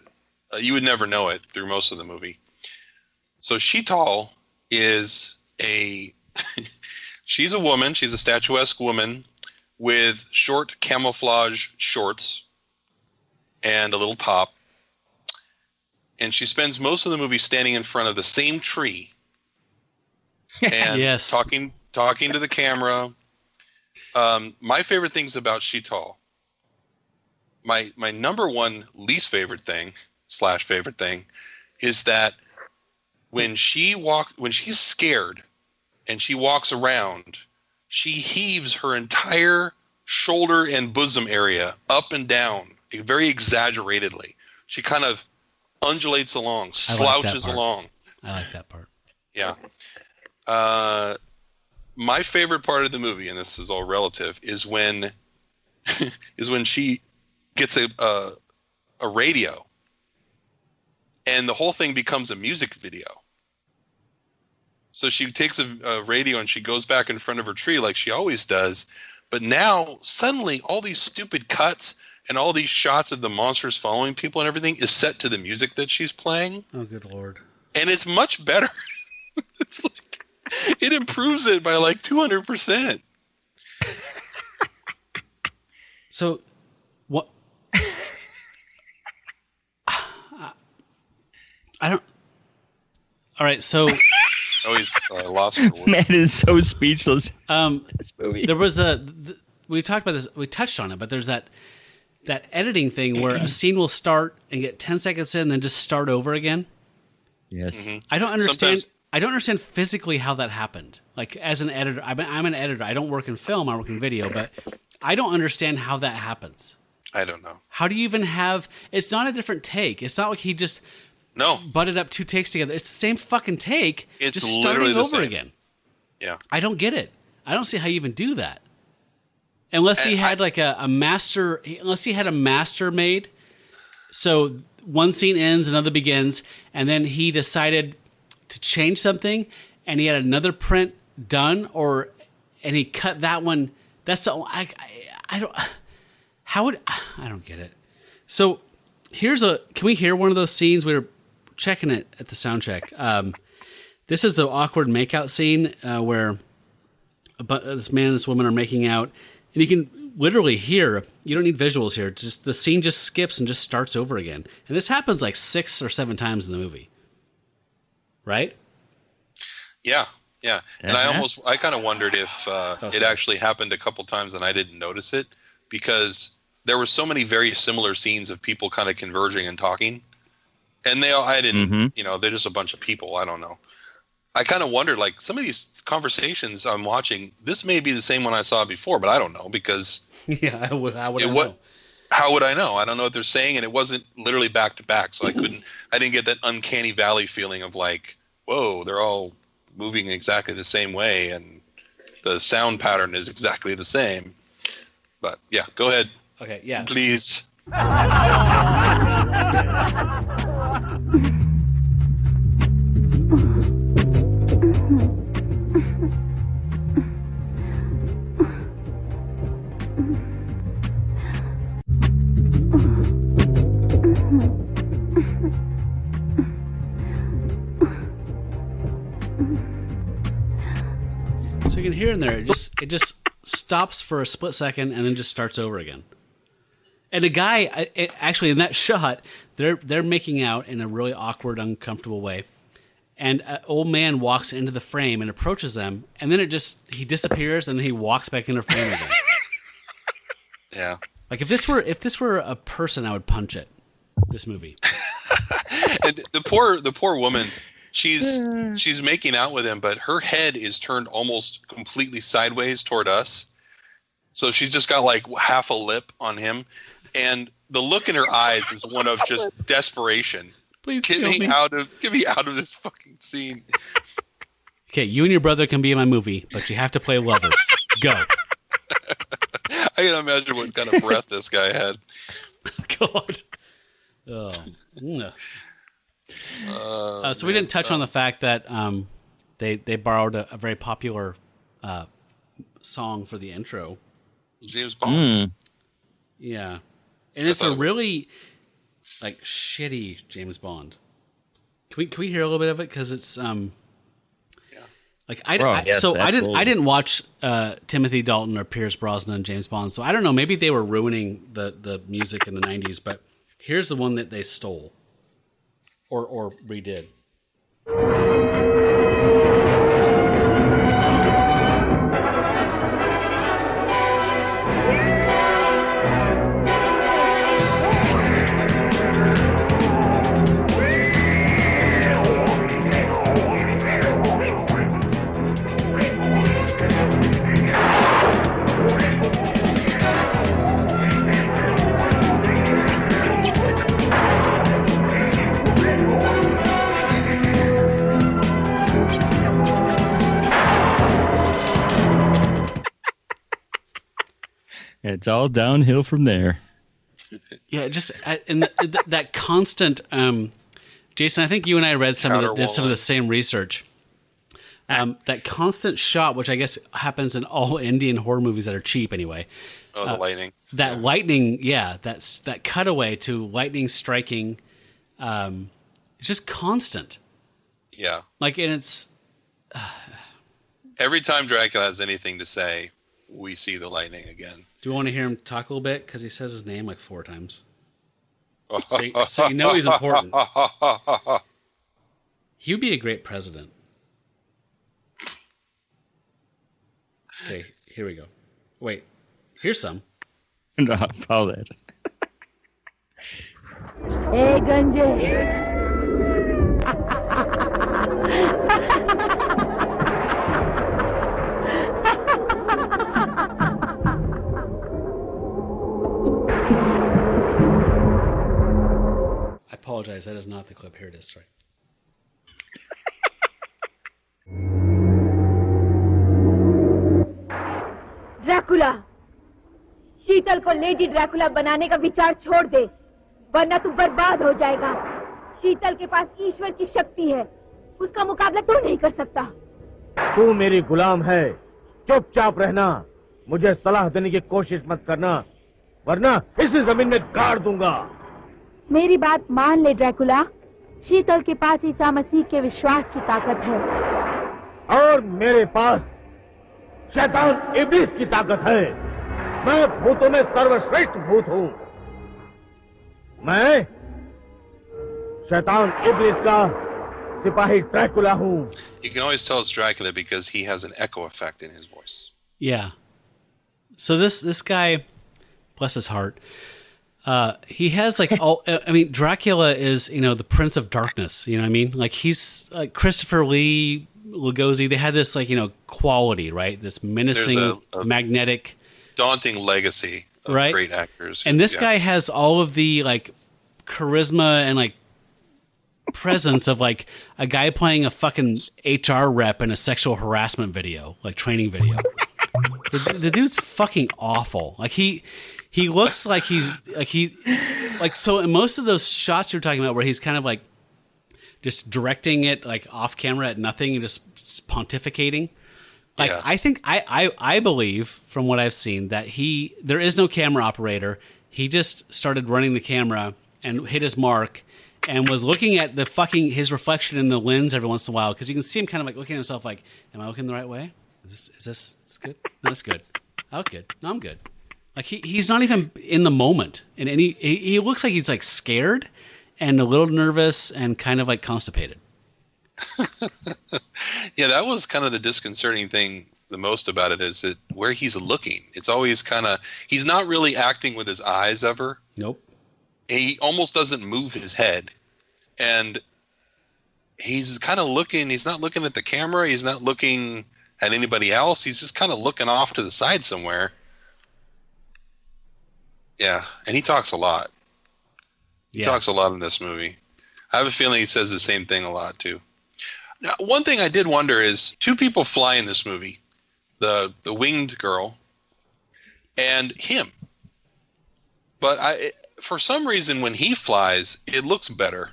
D: you would never know it through most of the movie. So Sheetal is she's a woman. She's a statuesque woman with short camouflage shorts and a little top. And she spends most of the movie standing in front of the same tree and
C: Yes.
D: talking to the camera. My favorite things about Sheetal, my number one least favorite thing / favorite thing, is that when she's scared and she walks around, she heaves her entire shoulder and bosom area up and down very exaggeratedly. She kind of undulates along, slouches along.
C: I like that part.
D: Yeah. My favorite part of the movie, and this is all relative, is when she gets a radio, and the whole thing becomes a music video. So she takes a radio and she goes back in front of her tree like she always does, but now suddenly all these stupid cuts and all these shots of the monsters following people and everything is set to the music that she's playing.
C: Oh, good Lord.
D: And it's much better. It's like it improves it by like 200%.
C: So, what? I don't. All right, so
D: Oh, he's lost for words.
E: Man is so speechless. This movie.
C: there was we talked about this. We touched on it, but there's that editing thing where a scene will start and get 10 seconds in, and then just start over again.
E: Yes.
D: Mm-hmm.
C: I don't understand.
D: Sometimes-
C: I don't understand physically how that happened. Like as an editor, I'm an editor. I don't work in film. I work in video, but I don't understand how that happens.
D: I don't know.
C: How do you even have? It's not a different take. It's not like he just
D: No.
C: butted up 2 takes together. It's the same fucking take.
D: It's
C: just
D: literally
C: starting
D: the
C: over
D: same.
C: again.
D: Yeah.
C: I don't get it. I don't see how you even do that. Unless he had like a master. Unless he had a master made. So one scene ends, another begins, and then he decided to change something, and he had another print done, and he cut that one. That's the I don't. How would I don't get it. So can we hear one of those scenes? We were checking it at the sound check. This is the awkward makeout scene where this man and this woman are making out, and you can literally hear. You don't need visuals here. Just the scene just skips and just starts over again. And this happens like 6 or 7 times in the movie. Right?
D: Yeah. Yeah. And
E: Uh-huh.
D: I kind of wondered if it actually happened a couple times and I didn't notice it, because there were so many very similar scenes of people kind of converging and talking. And I didn't, they're just a bunch of people. I don't know. I kind of wondered, like, some of these conversations I'm watching, this may be the same one I saw before, but I don't know because
C: Yeah, how would I know?
D: How would I know? I don't know what they're saying, and it wasn't literally back to back, so I didn't get that uncanny valley feeling of like, whoa, they're all moving exactly the same way, and the sound pattern is exactly the same. But yeah, go ahead.
C: Okay, yeah.
D: Please.
C: So you can hear in there, it just stops for a split second and then just starts over again. And the guy, actually in that shot, they're making out in a really awkward, uncomfortable way. And an old man walks into the frame and approaches them, and then he disappears and then he walks back into frame again.
D: Yeah.
C: Like if this were a person, I would punch it. This movie.
D: And the poor woman, she's making out with him, but her head is turned almost completely sideways toward us. So she's just got like half a lip on him, and the look in her eyes is one of just desperation.
C: Please
D: get me out of this fucking scene.
C: Okay, you and your brother can be in my movie, but you have to play lovers. Go.
D: I can imagine what kind of breath this guy had.
C: God. Oh. So we didn't touch on the fact that they borrowed a very popular song for the intro.
D: James Bond.
C: Yeah, and it's a really like shitty James Bond. Can we hear a little bit of it? Because it's like I didn't watch Timothy Dalton or Pierce Brosnan and James Bond, so I don't know. Maybe they were ruining the music in the 90s, but here's the one that they stole or redid.
E: It's all downhill from there.
C: Yeah, that constant. Jason, I think you and I read some of the same research. That constant shot, which I guess happens in all Indian horror movies that are cheap anyway.
D: Oh, the lightning.
C: That lightning, yeah, that cutaway to lightning striking. It's just constant.
D: Yeah.
C: Like, and it's.
D: Every time Dracula has anything to say, we see the lightning again.
C: Do you want to hear him talk a little bit? Because he says his name like 4 times. So you know he's important. He would be a great president. Okay, here we go. Wait, here's some.
E: No, follow that.
B: Hey, Ganje.
C: I apologize, that is not the clip. Here it is, sorry.
B: Dracula, Sheetal को lady Dracula बनाने का विचार छोड़ दे, वरना तू बर्बाद हो जाएगा। शीतल के पास ईश्वर की शक्ति है, उसका मुकाबला तू नहीं कर सकता।
A: तू मेरी गुलाम है, चुपचाप रहना, मुझे सलाह देने की कोशिश मत करना, वरना इसी जमीन में गाड़ दूंगा।
B: मेरी बात मान ले ड्रैकुला, शीतल के पास ईसा मसीह के विश्वास की ताकत है,
A: और मेरे पास शैतान इब्लीस की ताकत है। मैं भूतों में सर्वश्रेष्ठ भूत हूं। मैं शैतान इब्लीस का सिपाही ड्रैकुला हूं।
D: You can always tell it's Dracula because he has an echo effect in his voice.
C: Yeah. So this guy, bless his heart, He has like all. I mean, Dracula is the Prince of Darkness. You know what I mean? Like he's like Christopher Lee, Lugosi. They had this like quality, right? This menacing, magnetic,
D: daunting legacy of great actors.
C: And this guy has all of the like charisma and like presence of like a guy playing a fucking HR rep in a sexual harassment video, like training video. The dude's fucking awful. Like he looks like so in most of those shots you're talking about where he's kind of like just directing it like off camera at nothing and just pontificating. Like I think I believe from what I've seen that there is no camera operator. He just started running the camera and hit his mark and was looking at his reflection in the lens every once in a while because you can see him kind of like looking at himself like, am I looking the right way? Is this good? No, that's good. I look good. No, I'm good. Like he's not even in the moment, and he looks like he's like scared and a little nervous and kind of like constipated.
D: Yeah, that was kind of the disconcerting thing. The most about it is that where he's looking, it's always kind of he's not really acting with his eyes ever.
C: Nope.
D: He almost doesn't move his head, and he's kind of looking. He's not looking at the camera. He's not looking at anybody else. He's just kind of looking off to the side somewhere. Yeah, and he talks a lot. He talks a lot in this movie. I have a feeling he says the same thing a lot too. Now, one thing I did wonder is two people fly in this movie, the winged girl and him. But for some reason when he flies, it looks better.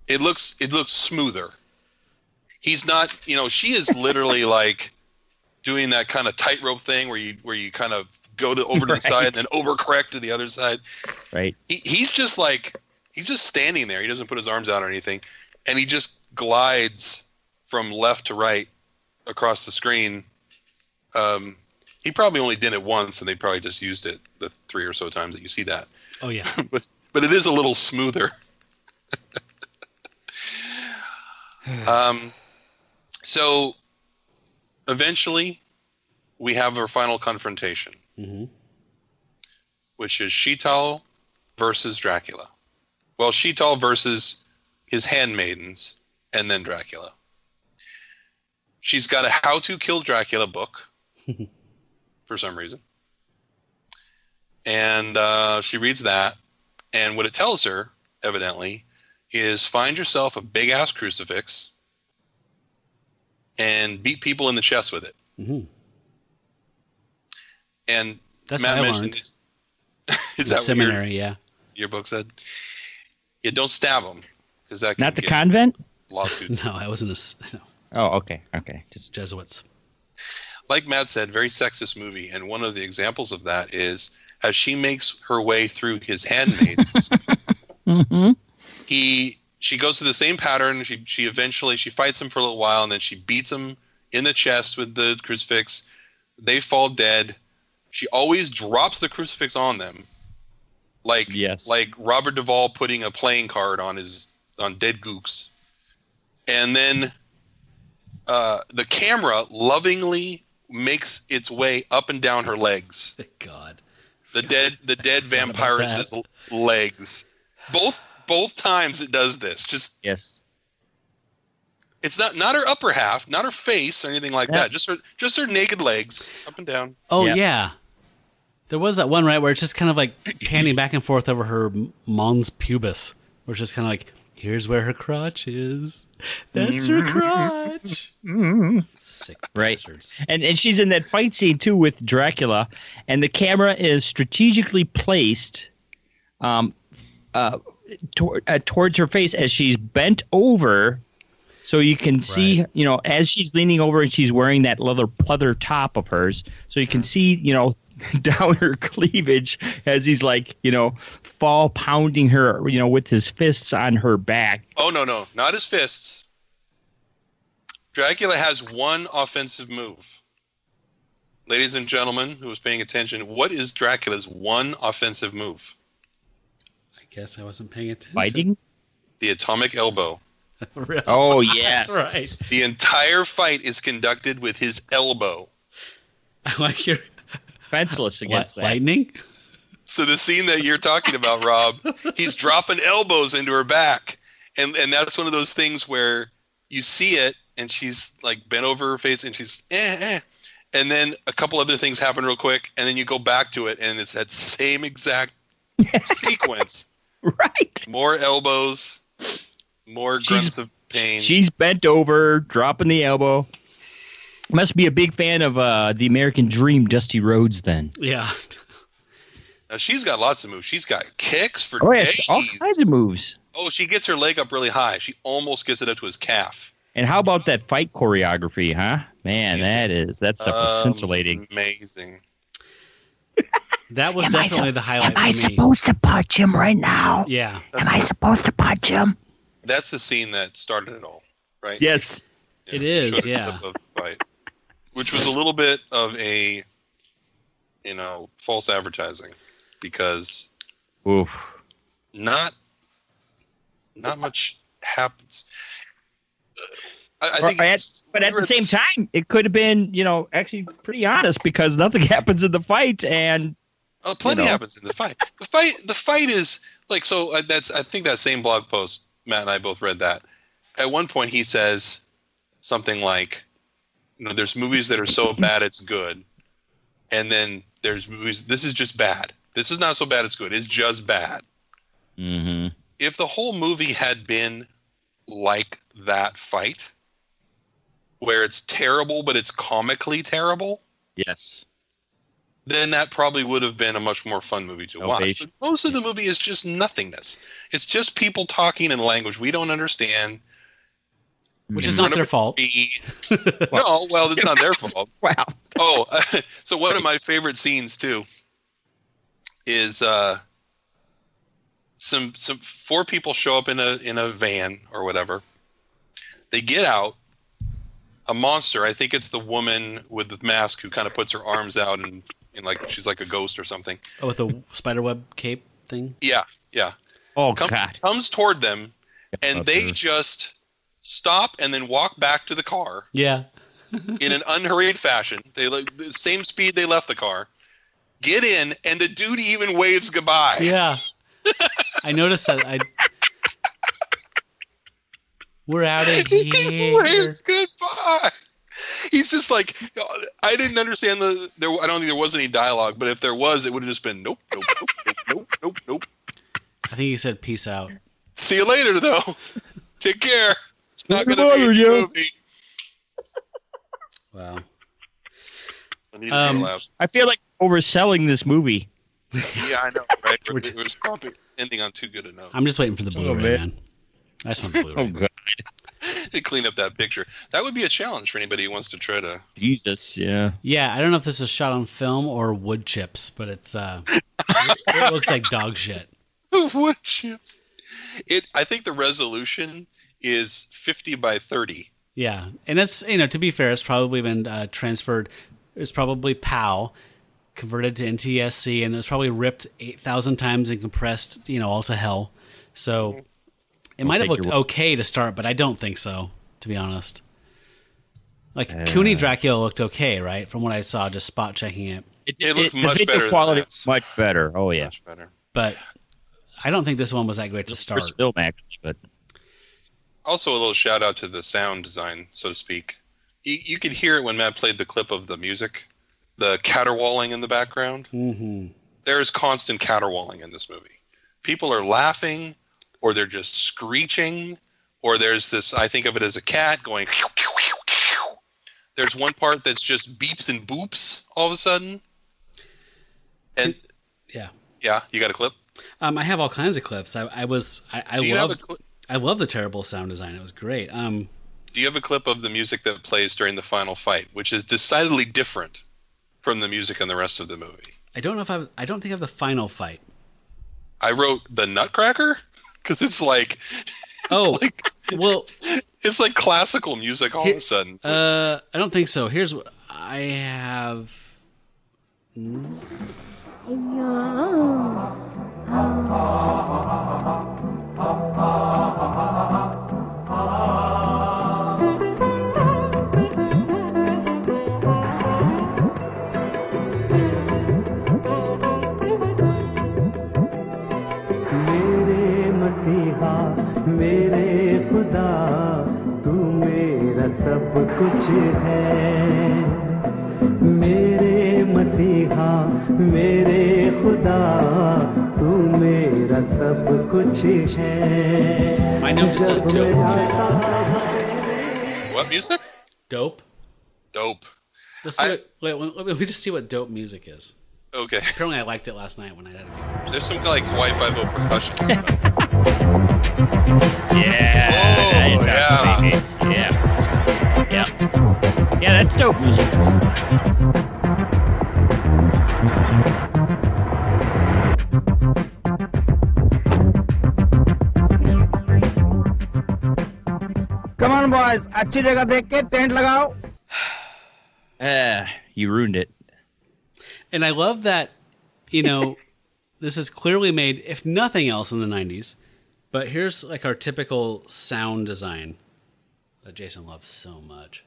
D: It looks smoother. He's not, she is literally like doing that kind of tightrope thing where you kind of go over to the side and then overcorrect to the other side.
E: Right.
D: He's just standing there. He doesn't put his arms out or anything, and he just glides from left to right across the screen. He probably only did it once, and they probably just used it the 3 or so times that you see that.
C: Oh yeah.
D: but it is a little smoother. So eventually we have our final confrontation, which is Sheital versus Dracula. Well, Sheital versus his handmaidens and then Dracula. She's got a How to Kill Dracula book for some reason. And she reads that. And what it tells her, evidently, is find yourself a big-ass crucifix and beat people in the chest with it. Mm-hmm. And
C: that's
D: Matt
C: what I
D: mentioned
C: learned.
D: Is that
C: seminary,
D: what your book said? Yeah, don't stab them. Because that
E: not the convent?
D: Lawsuits.
C: No, I wasn't no.
E: Oh, okay.
C: Just Jesuits. Like
D: Matt said, very sexist movie. And one of the examples of that is as she makes her way through his handmaidens, she goes through the same pattern. She eventually fights him for a little while, and then she beats him in the chest with the crucifix. They fall dead. She always drops the crucifix on them, like Robert Duvall putting a playing card on dead gooks. And then the camera lovingly makes its way up and down her legs.
C: God.
D: The dead vampire's legs. Both times it does this. Just
E: yes.
D: It's not her upper half, not her face or anything like that. Just her naked legs up and down.
C: Oh yeah. There was that one right where it's just kind of like panning back and forth over her mons pubis, where it's just kind of like, here's where her crotch is. That's her crotch. Sick bastards.
E: And she's in that fight scene too with Dracula, and the camera is strategically placed towards her face as she's bent over, so you can see, as she's leaning over and she's wearing that leather pleather top of hers, so you can see, down her cleavage as he's like, fall pounding her, with his fists on her back.
D: Oh, no, not his fists. Dracula has one offensive move. Ladies and gentlemen who was paying attention, what is Dracula's one offensive move?
C: I guess I wasn't paying attention.
E: Fighting?
D: The atomic elbow.
C: Really?
E: Oh, yes.
C: That's right.
D: The entire fight is conducted with his elbow.
C: I like your...
E: Fenceless against that.
C: Lightning?
D: So the scene that you're talking about, Rob, he's dropping elbows into her back, and that's one of those things where you see it, and she's like bent over her face, and she's and then a couple other things happen real quick, and then you go back to it, and it's that same exact sequence.
E: Right.
D: More elbows, more grunts of pain.
E: She's bent over, dropping the elbow. Must be a big fan of the American Dream, Dusty Rhodes, then.
C: Yeah.
D: Now, she's got lots of moves. She's got kicks for
E: Oh, yeah,
D: days.
E: all kinds of moves.
D: Oh, she gets her leg up really high. She almost gets it up to his calf.
E: And how about that fight choreography, huh? Man, that stuff was scintillating.
D: Amazing.
C: That was definitely the highlight for me.
E: Am I supposed to punch him right now?
C: Yeah.
E: Am I supposed to punch him?
D: That's the scene that started it all, right?
E: Yes.
D: Yeah,
C: It is,
D: showed a
C: yeah.
D: clip of the fight, which was a little bit of a, false advertising, because
E: Oof.
D: not much happens. I think,
E: But at the same time, it could have been, actually pretty honest, because nothing happens in the fight, and
D: plenty happens in the fight. The fight is like, so. I think that same blog post, Matt and I both read that. At one point, he says something like, there's movies that are so bad it's good, and then there's movies. This is just bad. This is not so bad it's good. It's just bad.
E: Mm-hmm.
D: If the whole movie had been like that fight, where it's terrible but it's comically terrible,
E: Yes.
D: then that probably would have been a much more fun movie to watch. But most of the movie is just nothingness. It's just people talking in language we don't understand.
C: Which is not their fault.
D: No, well, it's not their fault.
E: Wow.
D: Oh, so one of my favorite scenes too is some four people show up in a van or whatever. They get out. A monster, I think it's the woman with the mask who kind of puts her arms out and like she's like a ghost or something.
C: Oh, with the spiderweb cape thing?
D: Yeah.
E: Oh, God.
D: Comes toward them, and they just stop and then walk back to the car.
C: Yeah.
D: In an unhurried fashion. They the same speed they left the car. Get in, and the dude even waves goodbye.
C: Yeah. I noticed that. We're out of here.
D: He waves goodbye. He's just like, I didn't understand I don't think there was any dialogue, but if there was, it would have just been nope.
C: I think he said peace out.
D: See you later, though. Take care. It's not going to be a movie.
C: Wow.
D: I need to laughs.
E: I feel like overselling this movie.
D: Yeah, I know, right? It was probably ending on too good a note.
C: I'm just waiting for the Blu-ray, man. I just want the Blu-ray.
E: Oh, God.
D: To clean up that picture. That would be a challenge for anybody who wants to try to.
E: Jesus, yeah.
C: Yeah, I don't know if this is shot on film or wood chips, but it's it looks like dog shit.
D: Wood chips. I think the resolution is 50 by 30.
C: Yeah, and that's, to be fair, it's probably been transferred. It's probably PAL converted to NTSC, and it was probably ripped 8,000 times and compressed, all to hell. So it might have looked okay to start, but I don't think so, to be honest. Like Cooney Dracula looked okay, right? From what I saw, just spot checking it.
D: It looked much
E: the
D: better.
E: video quality
D: than
E: was much better. Oh yeah,
D: much better.
C: But I don't think this one was that great to start.
E: Film actually, but
D: also a little shout out to the sound design, so to speak. You could hear it when Matt played the clip of the music, the caterwauling in the background.
C: Mm-hmm.
D: There is constant caterwauling in this movie. People are laughing, or they're just screeching, or there's this, I think of it as a cat going. There's one part that's just beeps and boops all of a sudden. And
C: yeah,
D: you got a clip?
C: I have all kinds of clips. I love the terrible sound design. It was great.
D: Do you have a clip of the music that plays during the final fight, which is decidedly different from the music in the rest of the movie?
C: I don't think I have the final fight.
D: I wrote the Nutcracker because it's like, it's like classical music all of a sudden.
C: I don't think so. Here's what I have.
F: मसीहा मेरे खुदा तू मेरा सब कुछ है मेरे मसीहा मेरे खुदा तू मेरा सब कुछ है
C: My note just says dope music.
D: What music?
C: Dope.
D: Dope.
C: Let's see let me just see what dope music is.
D: Okay.
C: Apparently I liked it last night when I had a few beers.
D: There's some like Hawaii Five-O percussion.
E: Yeah.
D: Oh, yeah.
E: Yeah. Yeah. Yeah, that's dope music.
G: Come on, boys. अच्छी जगह देख के tent लगाओ.
E: You ruined it.
C: And I love that, you know, this is clearly made, if nothing else, in the 90s. But here's like our typical sound design that Jason loves so much.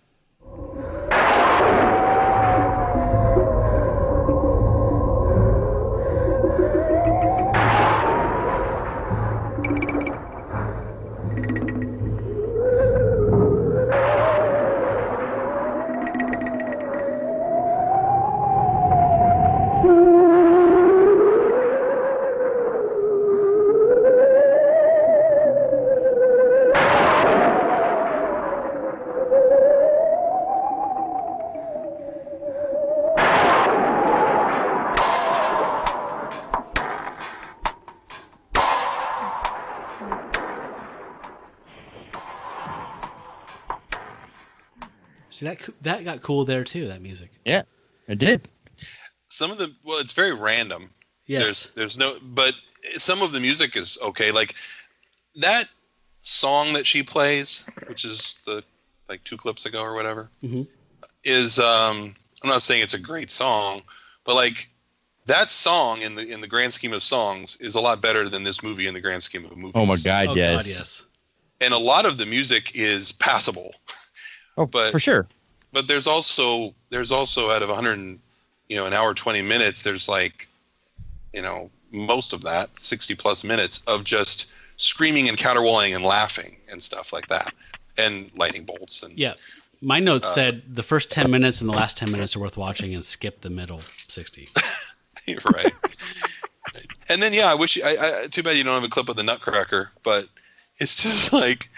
C: See, that got cool there too, that music.
E: Yeah, it did.
D: Some of the it's very random.
C: Yes.
D: There's no, but some of the music is okay. Like that song that she plays, which is the like 2 clips ago or whatever, is I'm not saying it's a great song, but like that song in the grand scheme of songs is a lot better than this movie in the grand scheme of movies.
E: Oh my God, yes.
C: God, yes.
D: And a lot of the music is passable.
E: Oh, but, for sure.
D: But there's also out of 100, an hour 20 minutes, there's like, most of that 60 plus minutes of just screaming and caterwauling and laughing and stuff like that, and lightning bolts and
C: yeah. My notes said the first 10 minutes and the last 10 minutes are worth watching, and skip the middle 60.
D: You're right. And then I wish I too bad you don't have a clip of the Nutcracker, but it's just like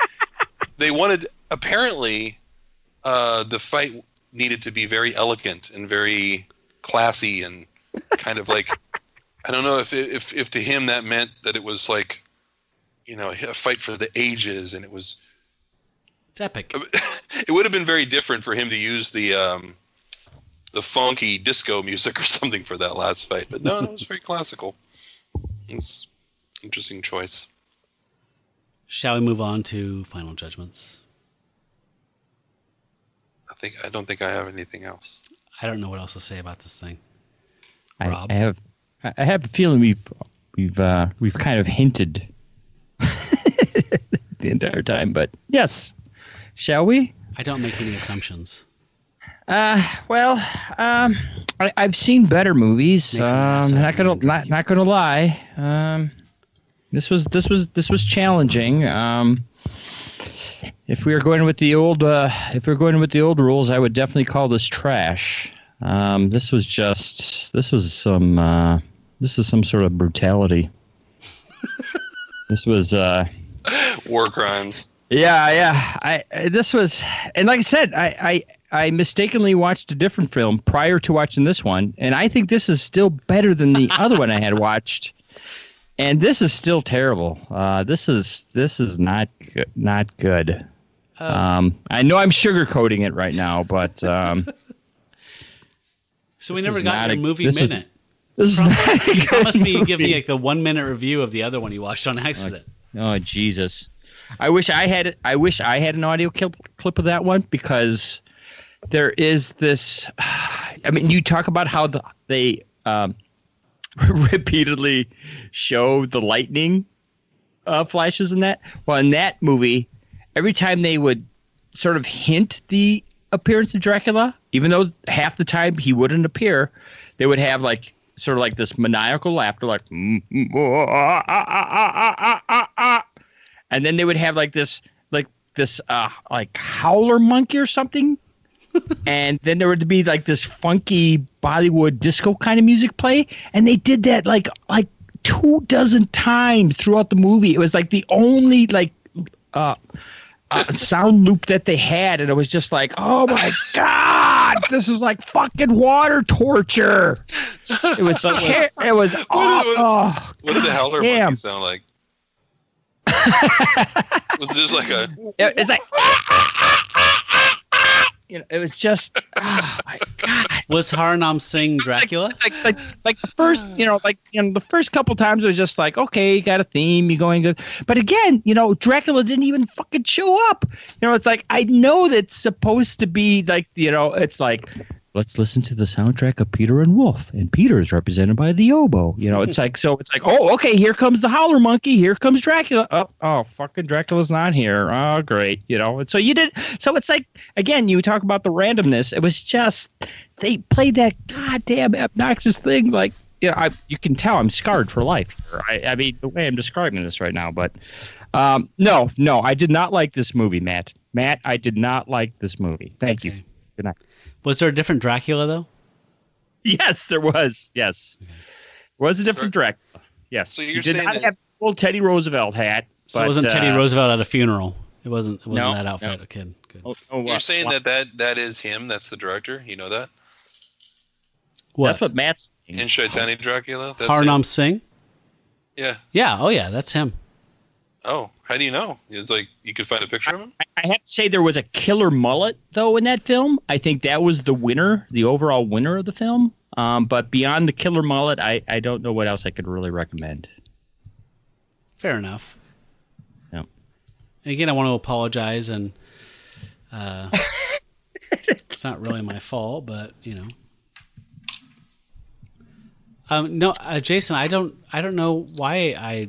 D: they wanted apparently. The fight needed to be very elegant and very classy and kind of like, I don't know if to him that meant that it was like, a fight for the ages, and it's
C: epic.
D: It would have been very different for him to use the funky disco music or something for that last fight, but no, it was very classical. It's an interesting choice.
C: Shall we move on to final judgments?
D: I don't think I have anything else.
C: I don't know what else to say about this thing.
E: Rob? I have a feeling we've kind of hinted the entire time, but yes, shall we?
C: I don't make any assumptions.
E: Well, I've seen better movies. Not gonna lie. This was challenging. If we were going with the old rules, I would definitely call this trash. This is some sort of brutality. This was
D: war crimes.
E: Yeah. This was, and like I said, I mistakenly watched a different film prior to watching this one, and I think this is still better than the other one I had watched. And this is still terrible. This is not good. I know I'm sugarcoating it right now, but
C: so we never got your movie minute.
E: You
C: promised me you'd give me like a 1 minute review of the other one you watched on accident.
E: Oh Jesus! I wish I had an audio clip of that one, because there is this. I mean, you talk about how they repeatedly show the lightning flashes in that. Well, in that movie, every time they would sort of hint the appearance of Dracula, even though half the time he wouldn't appear, they would have like sort of like this maniacal laughter, like and then they would have like this howler monkey or something. And then there would be like this funky Bollywood disco kind of music play, and they did that like 24 times throughout the movie. It was like the only sound loop that they had, and it was just like, oh my god, this is like fucking water torture. It was
D: What did the howler monkey sound like? Was it just like a?
E: It's like. It was just, oh my god.
C: Was Harnam Singh Dracula?
E: Like the first, the first couple times it was just like, okay, you got a theme, you're going good. But again, Dracula didn't even fucking show up. It's like, I know that's supposed to be like, it's like, let's listen to the soundtrack of Peter and Wolf, and Peter is represented by the oboe. It's like, oh, okay, here comes the howler monkey, here comes Dracula. Oh, fucking Dracula's not here. Oh, great, And so you did. So it's like, again, you talk about the randomness. It was just they played that goddamn obnoxious thing. Like, you can tell I'm scarred for life here. I mean, the way I'm describing this right now, but no, I did not like this movie, Matt. Matt, I did not like this movie. Thank you. Good night.
C: Was there a different Dracula, though?
E: Yes, there was. Yes. There was a different Dracula. Yes.
D: So you're
E: did
D: saying
E: not
D: that...
E: have the old Teddy Roosevelt hat.
C: So it wasn't Teddy Roosevelt at a funeral. It wasn't that outfit.
E: No.
C: Okay, good.
D: You're saying that is him? That's the director? You know that?
C: What?
E: That's what Matt's saying.
D: In Shaitani Dracula? That's
C: Harnam
D: him?
C: Singh?
D: Yeah.
C: Yeah. Oh, yeah. That's him.
D: Oh, how do you know? It's like you could find a picture of him?
E: I have to say there was a killer mullet, though, in that film. I think that was the winner, the overall winner of the film. But beyond the killer mullet, I don't know what else I could really recommend.
C: Fair enough.
E: Yeah.
C: And again, I want to apologize, and it's not really my fault, but no, Jason, I don't know why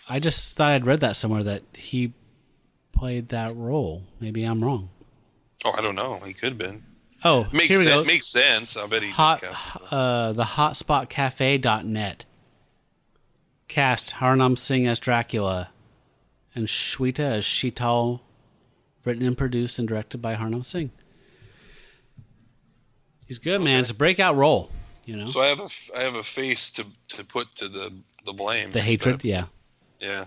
C: I just thought I'd read that somewhere that he played that role. Maybe I'm wrong.
D: Oh, I don't know. He could have been.
C: Oh, here we go.
D: Makes sense. I bet he
C: the hotspotcafe.net. Cast Harnam Singh as Dracula and Shweta as Sheetal, written and produced and directed by Harnam Singh. He's good, man. It's a breakout role,
D: So I have a face to put to the blame.
C: The hatred, yeah.
D: Yeah.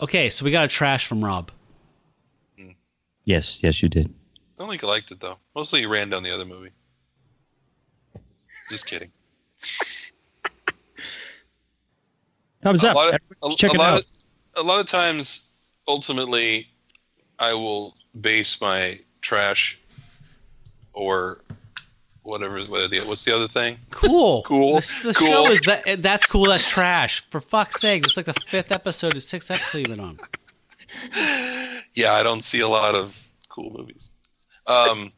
C: Okay, so we got a trash from Rob.
E: Yes, you did.
D: I don't think I liked it, though. Mostly he ran down the other movie. Just kidding.
E: Thumbs up. Check it out.
D: A lot of times, ultimately, I will base my trash or whatever. What's the other thing?
C: Cool.
D: Cool.
C: The show is that's cool. That's trash. For fuck's sake, it's like the 5th episode or 6th episode you've been on.
D: Yeah, I don't see a lot of cool movies. On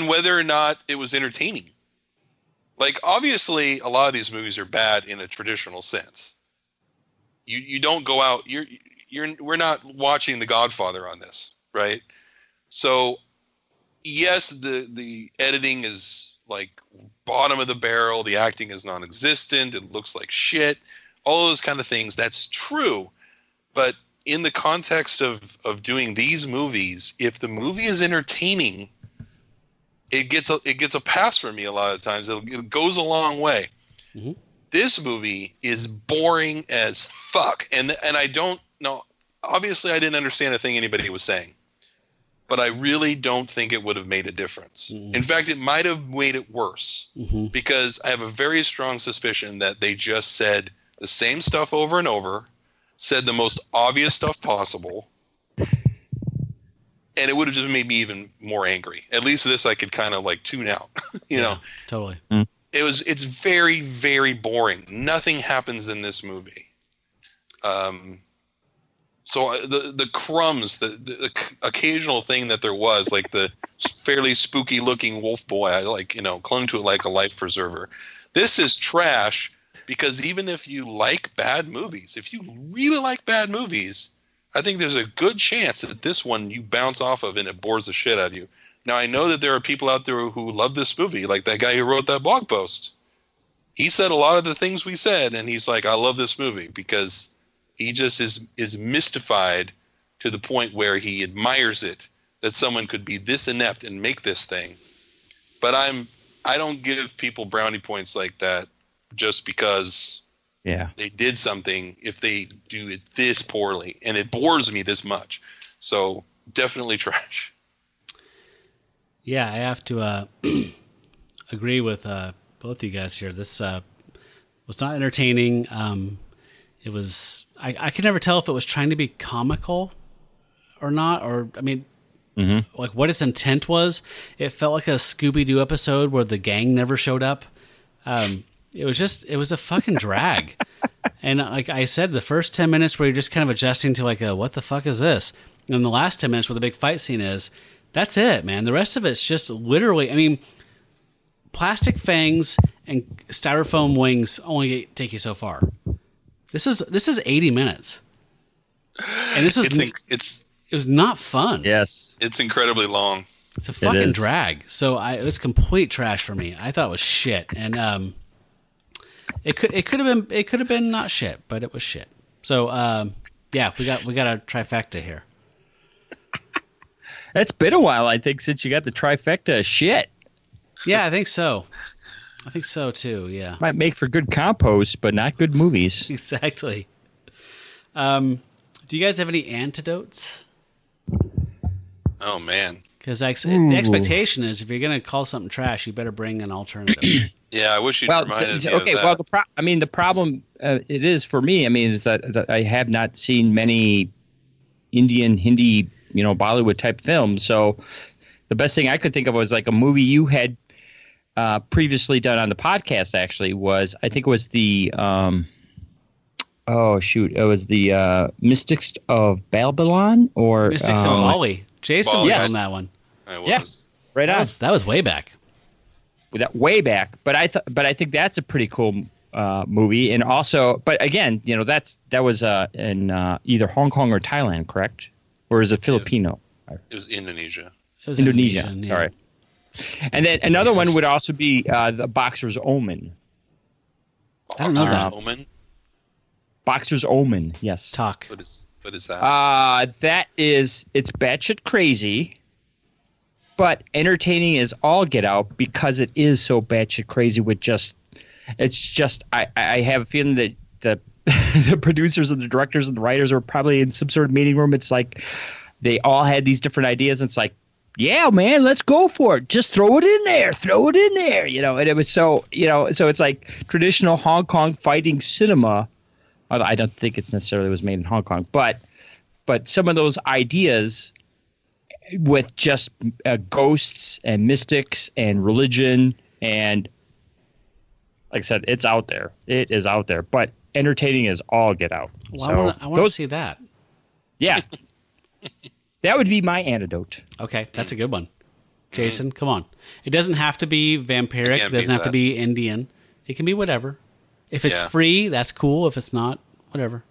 D: whether or not it was entertaining. Like, obviously, a lot of these movies are bad in a traditional sense. You don't go out. We're not watching The Godfather on this, right? So, yes, the editing is like bottom of the barrel. The acting is non-existent. It looks like shit. All those kind of things. That's true. But in the context of doing these movies, if the movie is entertaining, it gets a pass from me a lot of times. It goes a long way. Mm-hmm. This movie is boring as fuck, and I don't know. Obviously, I didn't understand a thing anybody was saying, but I really don't think it would have made a difference. Mm-hmm. In fact, it might have made it worse, mm-hmm. because I have a very strong suspicion that they just said the same stuff over and over, said the most obvious stuff possible, and it would have just made me even more angry. At least this I could kind of like tune out, you know.
C: Totally.
E: Mm.
D: It's very, very boring. Nothing happens in this movie. So the crumbs, the occasional thing that there was, like the fairly spooky looking wolf boy, I clung to it like a life preserver. This is trash, because even if you like bad movies, if you really like bad movies, I think there's a good chance that this one you bounce off of and it bores the shit out of you. Now, I know that there are people out there who love this movie, like that guy who wrote that blog post. He said a lot of the things we said, and he's like, I love this movie because He just is mystified to the point where he admires it that someone could be this inept and make this thing. But I don't give people brownie points like that just because they did something if they do it this poorly, and it bores me this much. So definitely trash.
C: Yeah, I have to agree with both you guys here. This was not entertaining. It was I could never tell if it was trying to be comical or not, or I mean, like what its intent was. It felt like a Scooby-Doo episode where the gang never showed up. It was a fucking drag. And like I said, the first 10 minutes where you're just kind of adjusting to like what the fuck is this? And the last 10 minutes where the big fight scene is, that's it, man. The rest of it's just literally, I mean, plastic fangs and styrofoam wings only take you so far. This is 80 minutes. And this was it was not fun.
E: Yes.
D: It's incredibly long.
C: It's a fucking drag. So it was complete trash for me. I thought it was shit. And it could have been not shit, but it was shit. So yeah, we got a trifecta here.
E: It's been a while, I think, since you got the trifecta of shit.
C: Yeah, I think so. I think so too. Yeah.
E: Might make for good compost, but not good movies.
C: Exactly. Do you guys have any antidotes?
D: Oh man.
C: Because the expectation is if you're gonna call something trash, you better bring an alternative.
D: Yeah, I wish you'd reminded me of that.
E: Well, the problem it is for me. I mean, is that I have not seen many Indian, Hindi, Bollywood type films. So the best thing I could think of was like a movie you had previously done on the podcast. Actually, I think it was the it was the Mystics of Babylon or
C: Mystics of Bali. Jason was on that one.
D: I was.
E: Yeah, right on.
C: That was way back.
E: Way back, but I think that's a pretty cool movie, and also, but again, that was in either Hong Kong or Thailand, correct? Or is it Filipino?
D: It was Indonesia.
C: It was
E: Indonesia.
C: Indonesian, yeah.
E: Sorry. And then another one would also be the Boxer's Omen.
C: I don't know that.
D: Omen?
E: Boxer's Omen, yes.
C: Talk.
D: What is that?
E: It's batshit crazy, but entertaining as all get out because it is so batshit crazy with I have a feeling that the producers and the directors and the writers are probably in some sort of meeting room. It's like they all had these different ideas. And it's like, yeah, man, let's go for it. Just throw it in there. And it was so it's like traditional Hong Kong fighting cinema. I don't think it's necessarily was made in Hong Kong, but some of those ideas with just ghosts and mystics and religion and, like I said, it's out there. It is out there, but entertaining is all get out.
C: Well,
E: so
C: I want to see that.
E: Yeah. That would be my antidote.
C: Okay, that's a good one. Jason, come on. It doesn't have to be vampiric. It doesn't have to be Indian. It can be whatever. If it's free, that's cool. If it's not, whatever.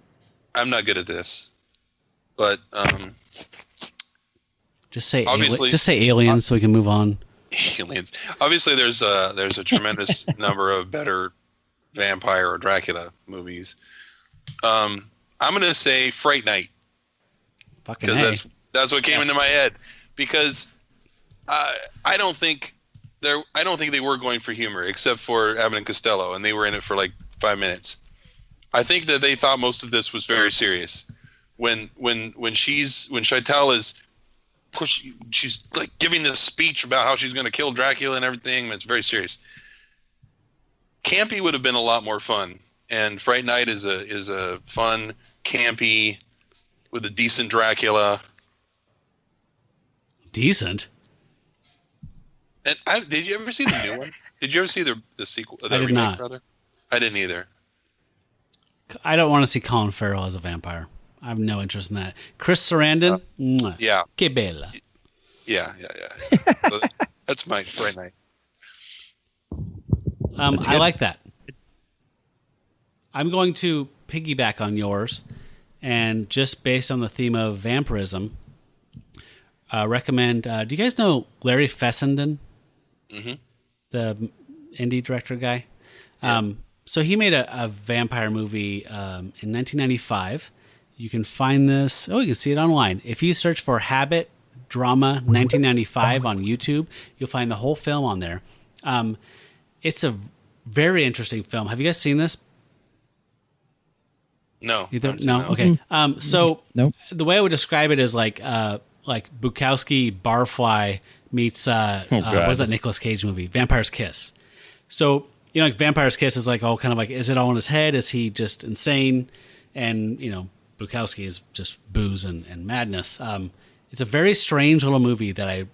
D: I'm not good at this, but
C: just say aliens so we can move on.
D: Aliens. Obviously, there's a tremendous number of better vampire or Dracula movies. I'm gonna say Fright Night.
C: Fucking
D: because that's what came into my head. Because I don't think they were going for humor, except for Abbott and Costello, and they were in it for like 5 minutes. I think that they thought most of this was very serious. When Shaital is she's like giving this speech about how she's going to kill Dracula and everything. It's very serious. Campy would have been a lot more fun, and Fright Night is a fun, campy, with a decent Dracula.
C: Decent.
D: And did you ever see the new one? Did you ever see the sequel? The
C: I did
D: remake,
C: not.
D: Brother? I didn't either.
C: I don't want to see Colin Farrell as a vampire. I have no interest in that. Chris Sarandon?
D: Yeah.
C: Que bella.
D: Yeah. So that's my Fright Night.
C: I like that. I'm going to piggyback on yours, and just based on the theme of vampirism, recommend. Do you guys know Larry Fessenden?
D: Mm-hmm.
C: The indie director guy.
D: Yeah.
C: So he made a vampire movie in 1995. You can find this. Oh, you can see it online. If you search for Habit Drama 1995 on YouTube, you'll find the whole film on there. It's a very interesting film. Have you guys seen this?
D: No.
C: No. Okay. So
E: Nope.
C: the way I would describe it is like Bukowski Barfly meets
E: God.
C: what was that Nicolas Cage movie? Vampire's Kiss. So like Vampire's Kiss is like all kind of like, is it all in his head? Is he just insane? And Bukowski is just booze and madness. It's a very strange little movie that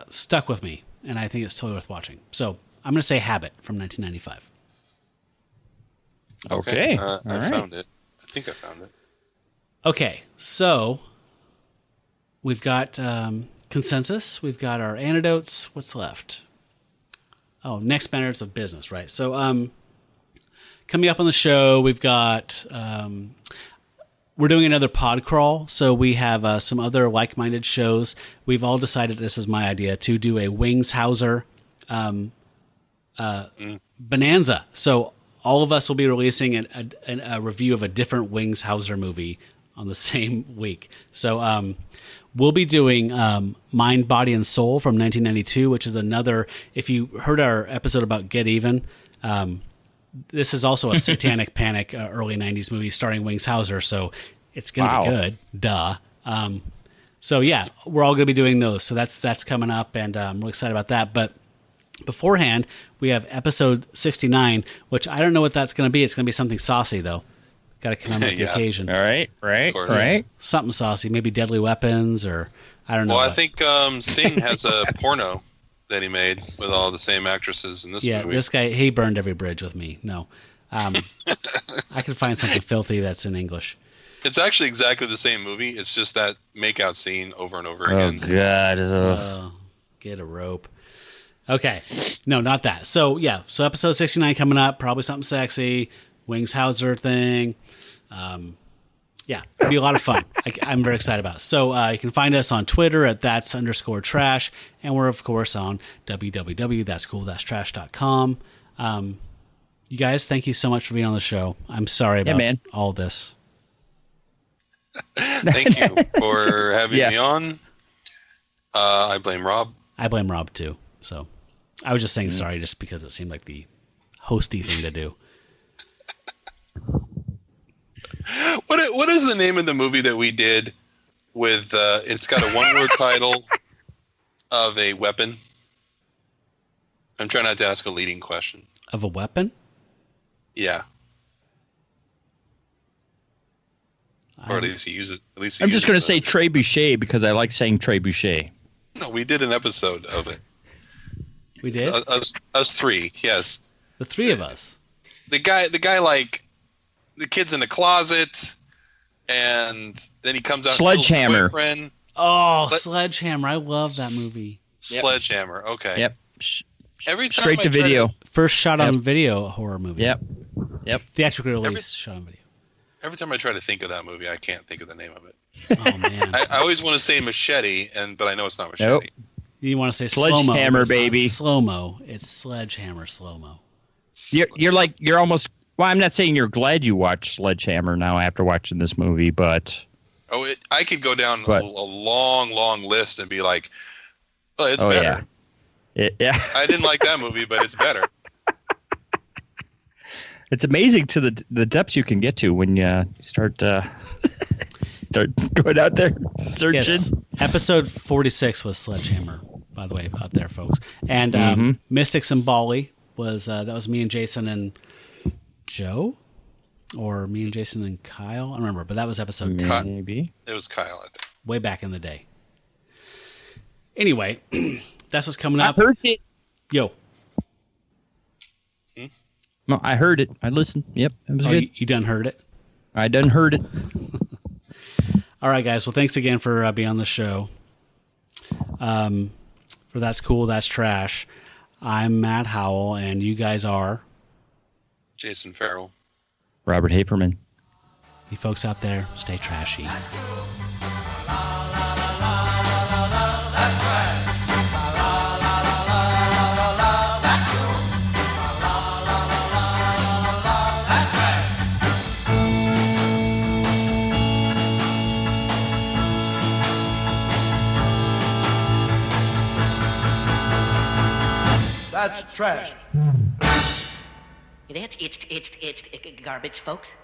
C: stuck with me, and I think it's totally worth watching. So I'm going to say Habit from 1995.
E: Okay.
D: I found it. I think I found it.
C: Okay, so we've got consensus. We've got our antidotes. What's left? Oh, next matters of business, right? So coming up on the show, we've got we're doing another pod crawl. So we have some other like-minded shows. We've all decided, this is my idea, to do a Wings Hauser bonanza. So all of us will be releasing a review of a different Wings Hauser movie on the same week. So we'll be doing Mind, Body, and Soul from 1992, which is another, if you heard our episode about Get Even, this is also a Satanic Panic early 90s movie starring Wings Hauser, so it's going to be good. Duh. So yeah, we're all going to be doing those. So that's coming up, and I'm really excited about that. But beforehand, we have episode 69, which I don't know what that's going to be. It's going to be something saucy, though. Got to commemorate the occasion.
E: All right.
C: Something saucy, maybe Deadly Weapons, or I don't know.
D: Well, I think Singh has a porno that he made with all the same actresses in this movie. Yeah,
C: this guy, he burned every bridge with me. No. I can find something filthy that's in English.
D: It's actually exactly the same movie. It's just that makeout scene over and over
E: again. Oh, God.
C: Get a rope. Okay. No, not that. So, yeah. So, episode 69 coming up. Probably something sexy. Wings Hauser thing. Yeah, it'll be a lot of fun. I'm very excited about it. So you can find us on Twitter at @that's_trash, and we're of course on www.that'scool-trash.com. You guys, thank you so much for being on the show. I'm sorry about all this.
D: Thank you for having me on. I blame Rob.
C: I blame Rob too. So I was just saying sorry just because it seemed like the hosty thing to do.
D: What is the name of the movie that we did with it's got a one-word title of a weapon? I'm trying not to ask a leading question.
C: Of a weapon?
D: Yeah. Or at least he uses.
E: I'm just going to say trebuchet because I like saying trebuchet.
D: No, we did an episode of it.
C: We did?
D: Us three, yes.
C: The three of us.
D: The guy like the kid's in the closet, and then he comes out.
E: Sledgehammer.
C: Oh, Sledgehammer! I love that movie.
D: Sledgehammer. Okay.
E: Yep.
D: Every time
E: straight to video.
C: First shot on video horror movie.
E: Yep.
C: Theatrically released shot on video.
D: Every time I try to think of that movie, I can't think of the name of it.
C: Oh man!
D: I always want to say Machete, but I know it's not Machete.
E: Nope.
C: You want to say
E: Sledgehammer,
C: slow-mo,
E: baby.
C: Slow-mo. It's Sledgehammer slow-mo.
E: You're almost. Well, I'm not saying you're glad you watched Sledgehammer now after watching this movie, but.
D: I could go down a long, long list and be like, "Oh, it's better."
E: Yeah.
D: I didn't like that movie, but it's better.
E: It's amazing to the depths you can get to when you start going out there searching.
C: Yes. Episode 46 was Sledgehammer, by the way, out there, folks. And Mystics in Bali was that was me and Jason and Joe, or me and Jason and Kyle. I don't remember, but that was episode 10.
E: Maybe
D: it was Kyle, I think.
C: Way back in the day. Anyway, that's what's coming up.
E: I heard it.
C: Yo.
E: No, I heard it. I listened. Yep, it was good.
C: You done heard it?
E: I done heard it.
C: All right, guys. Well, thanks again for being on the show. For That's Cool, That's Trash. I'm Matt Howell, and you guys are...
D: Jason Farrell.
E: Robert Hafferman.
C: You folks out there, stay trashy.
H: That's trash.
I: That's it's garbage, folks.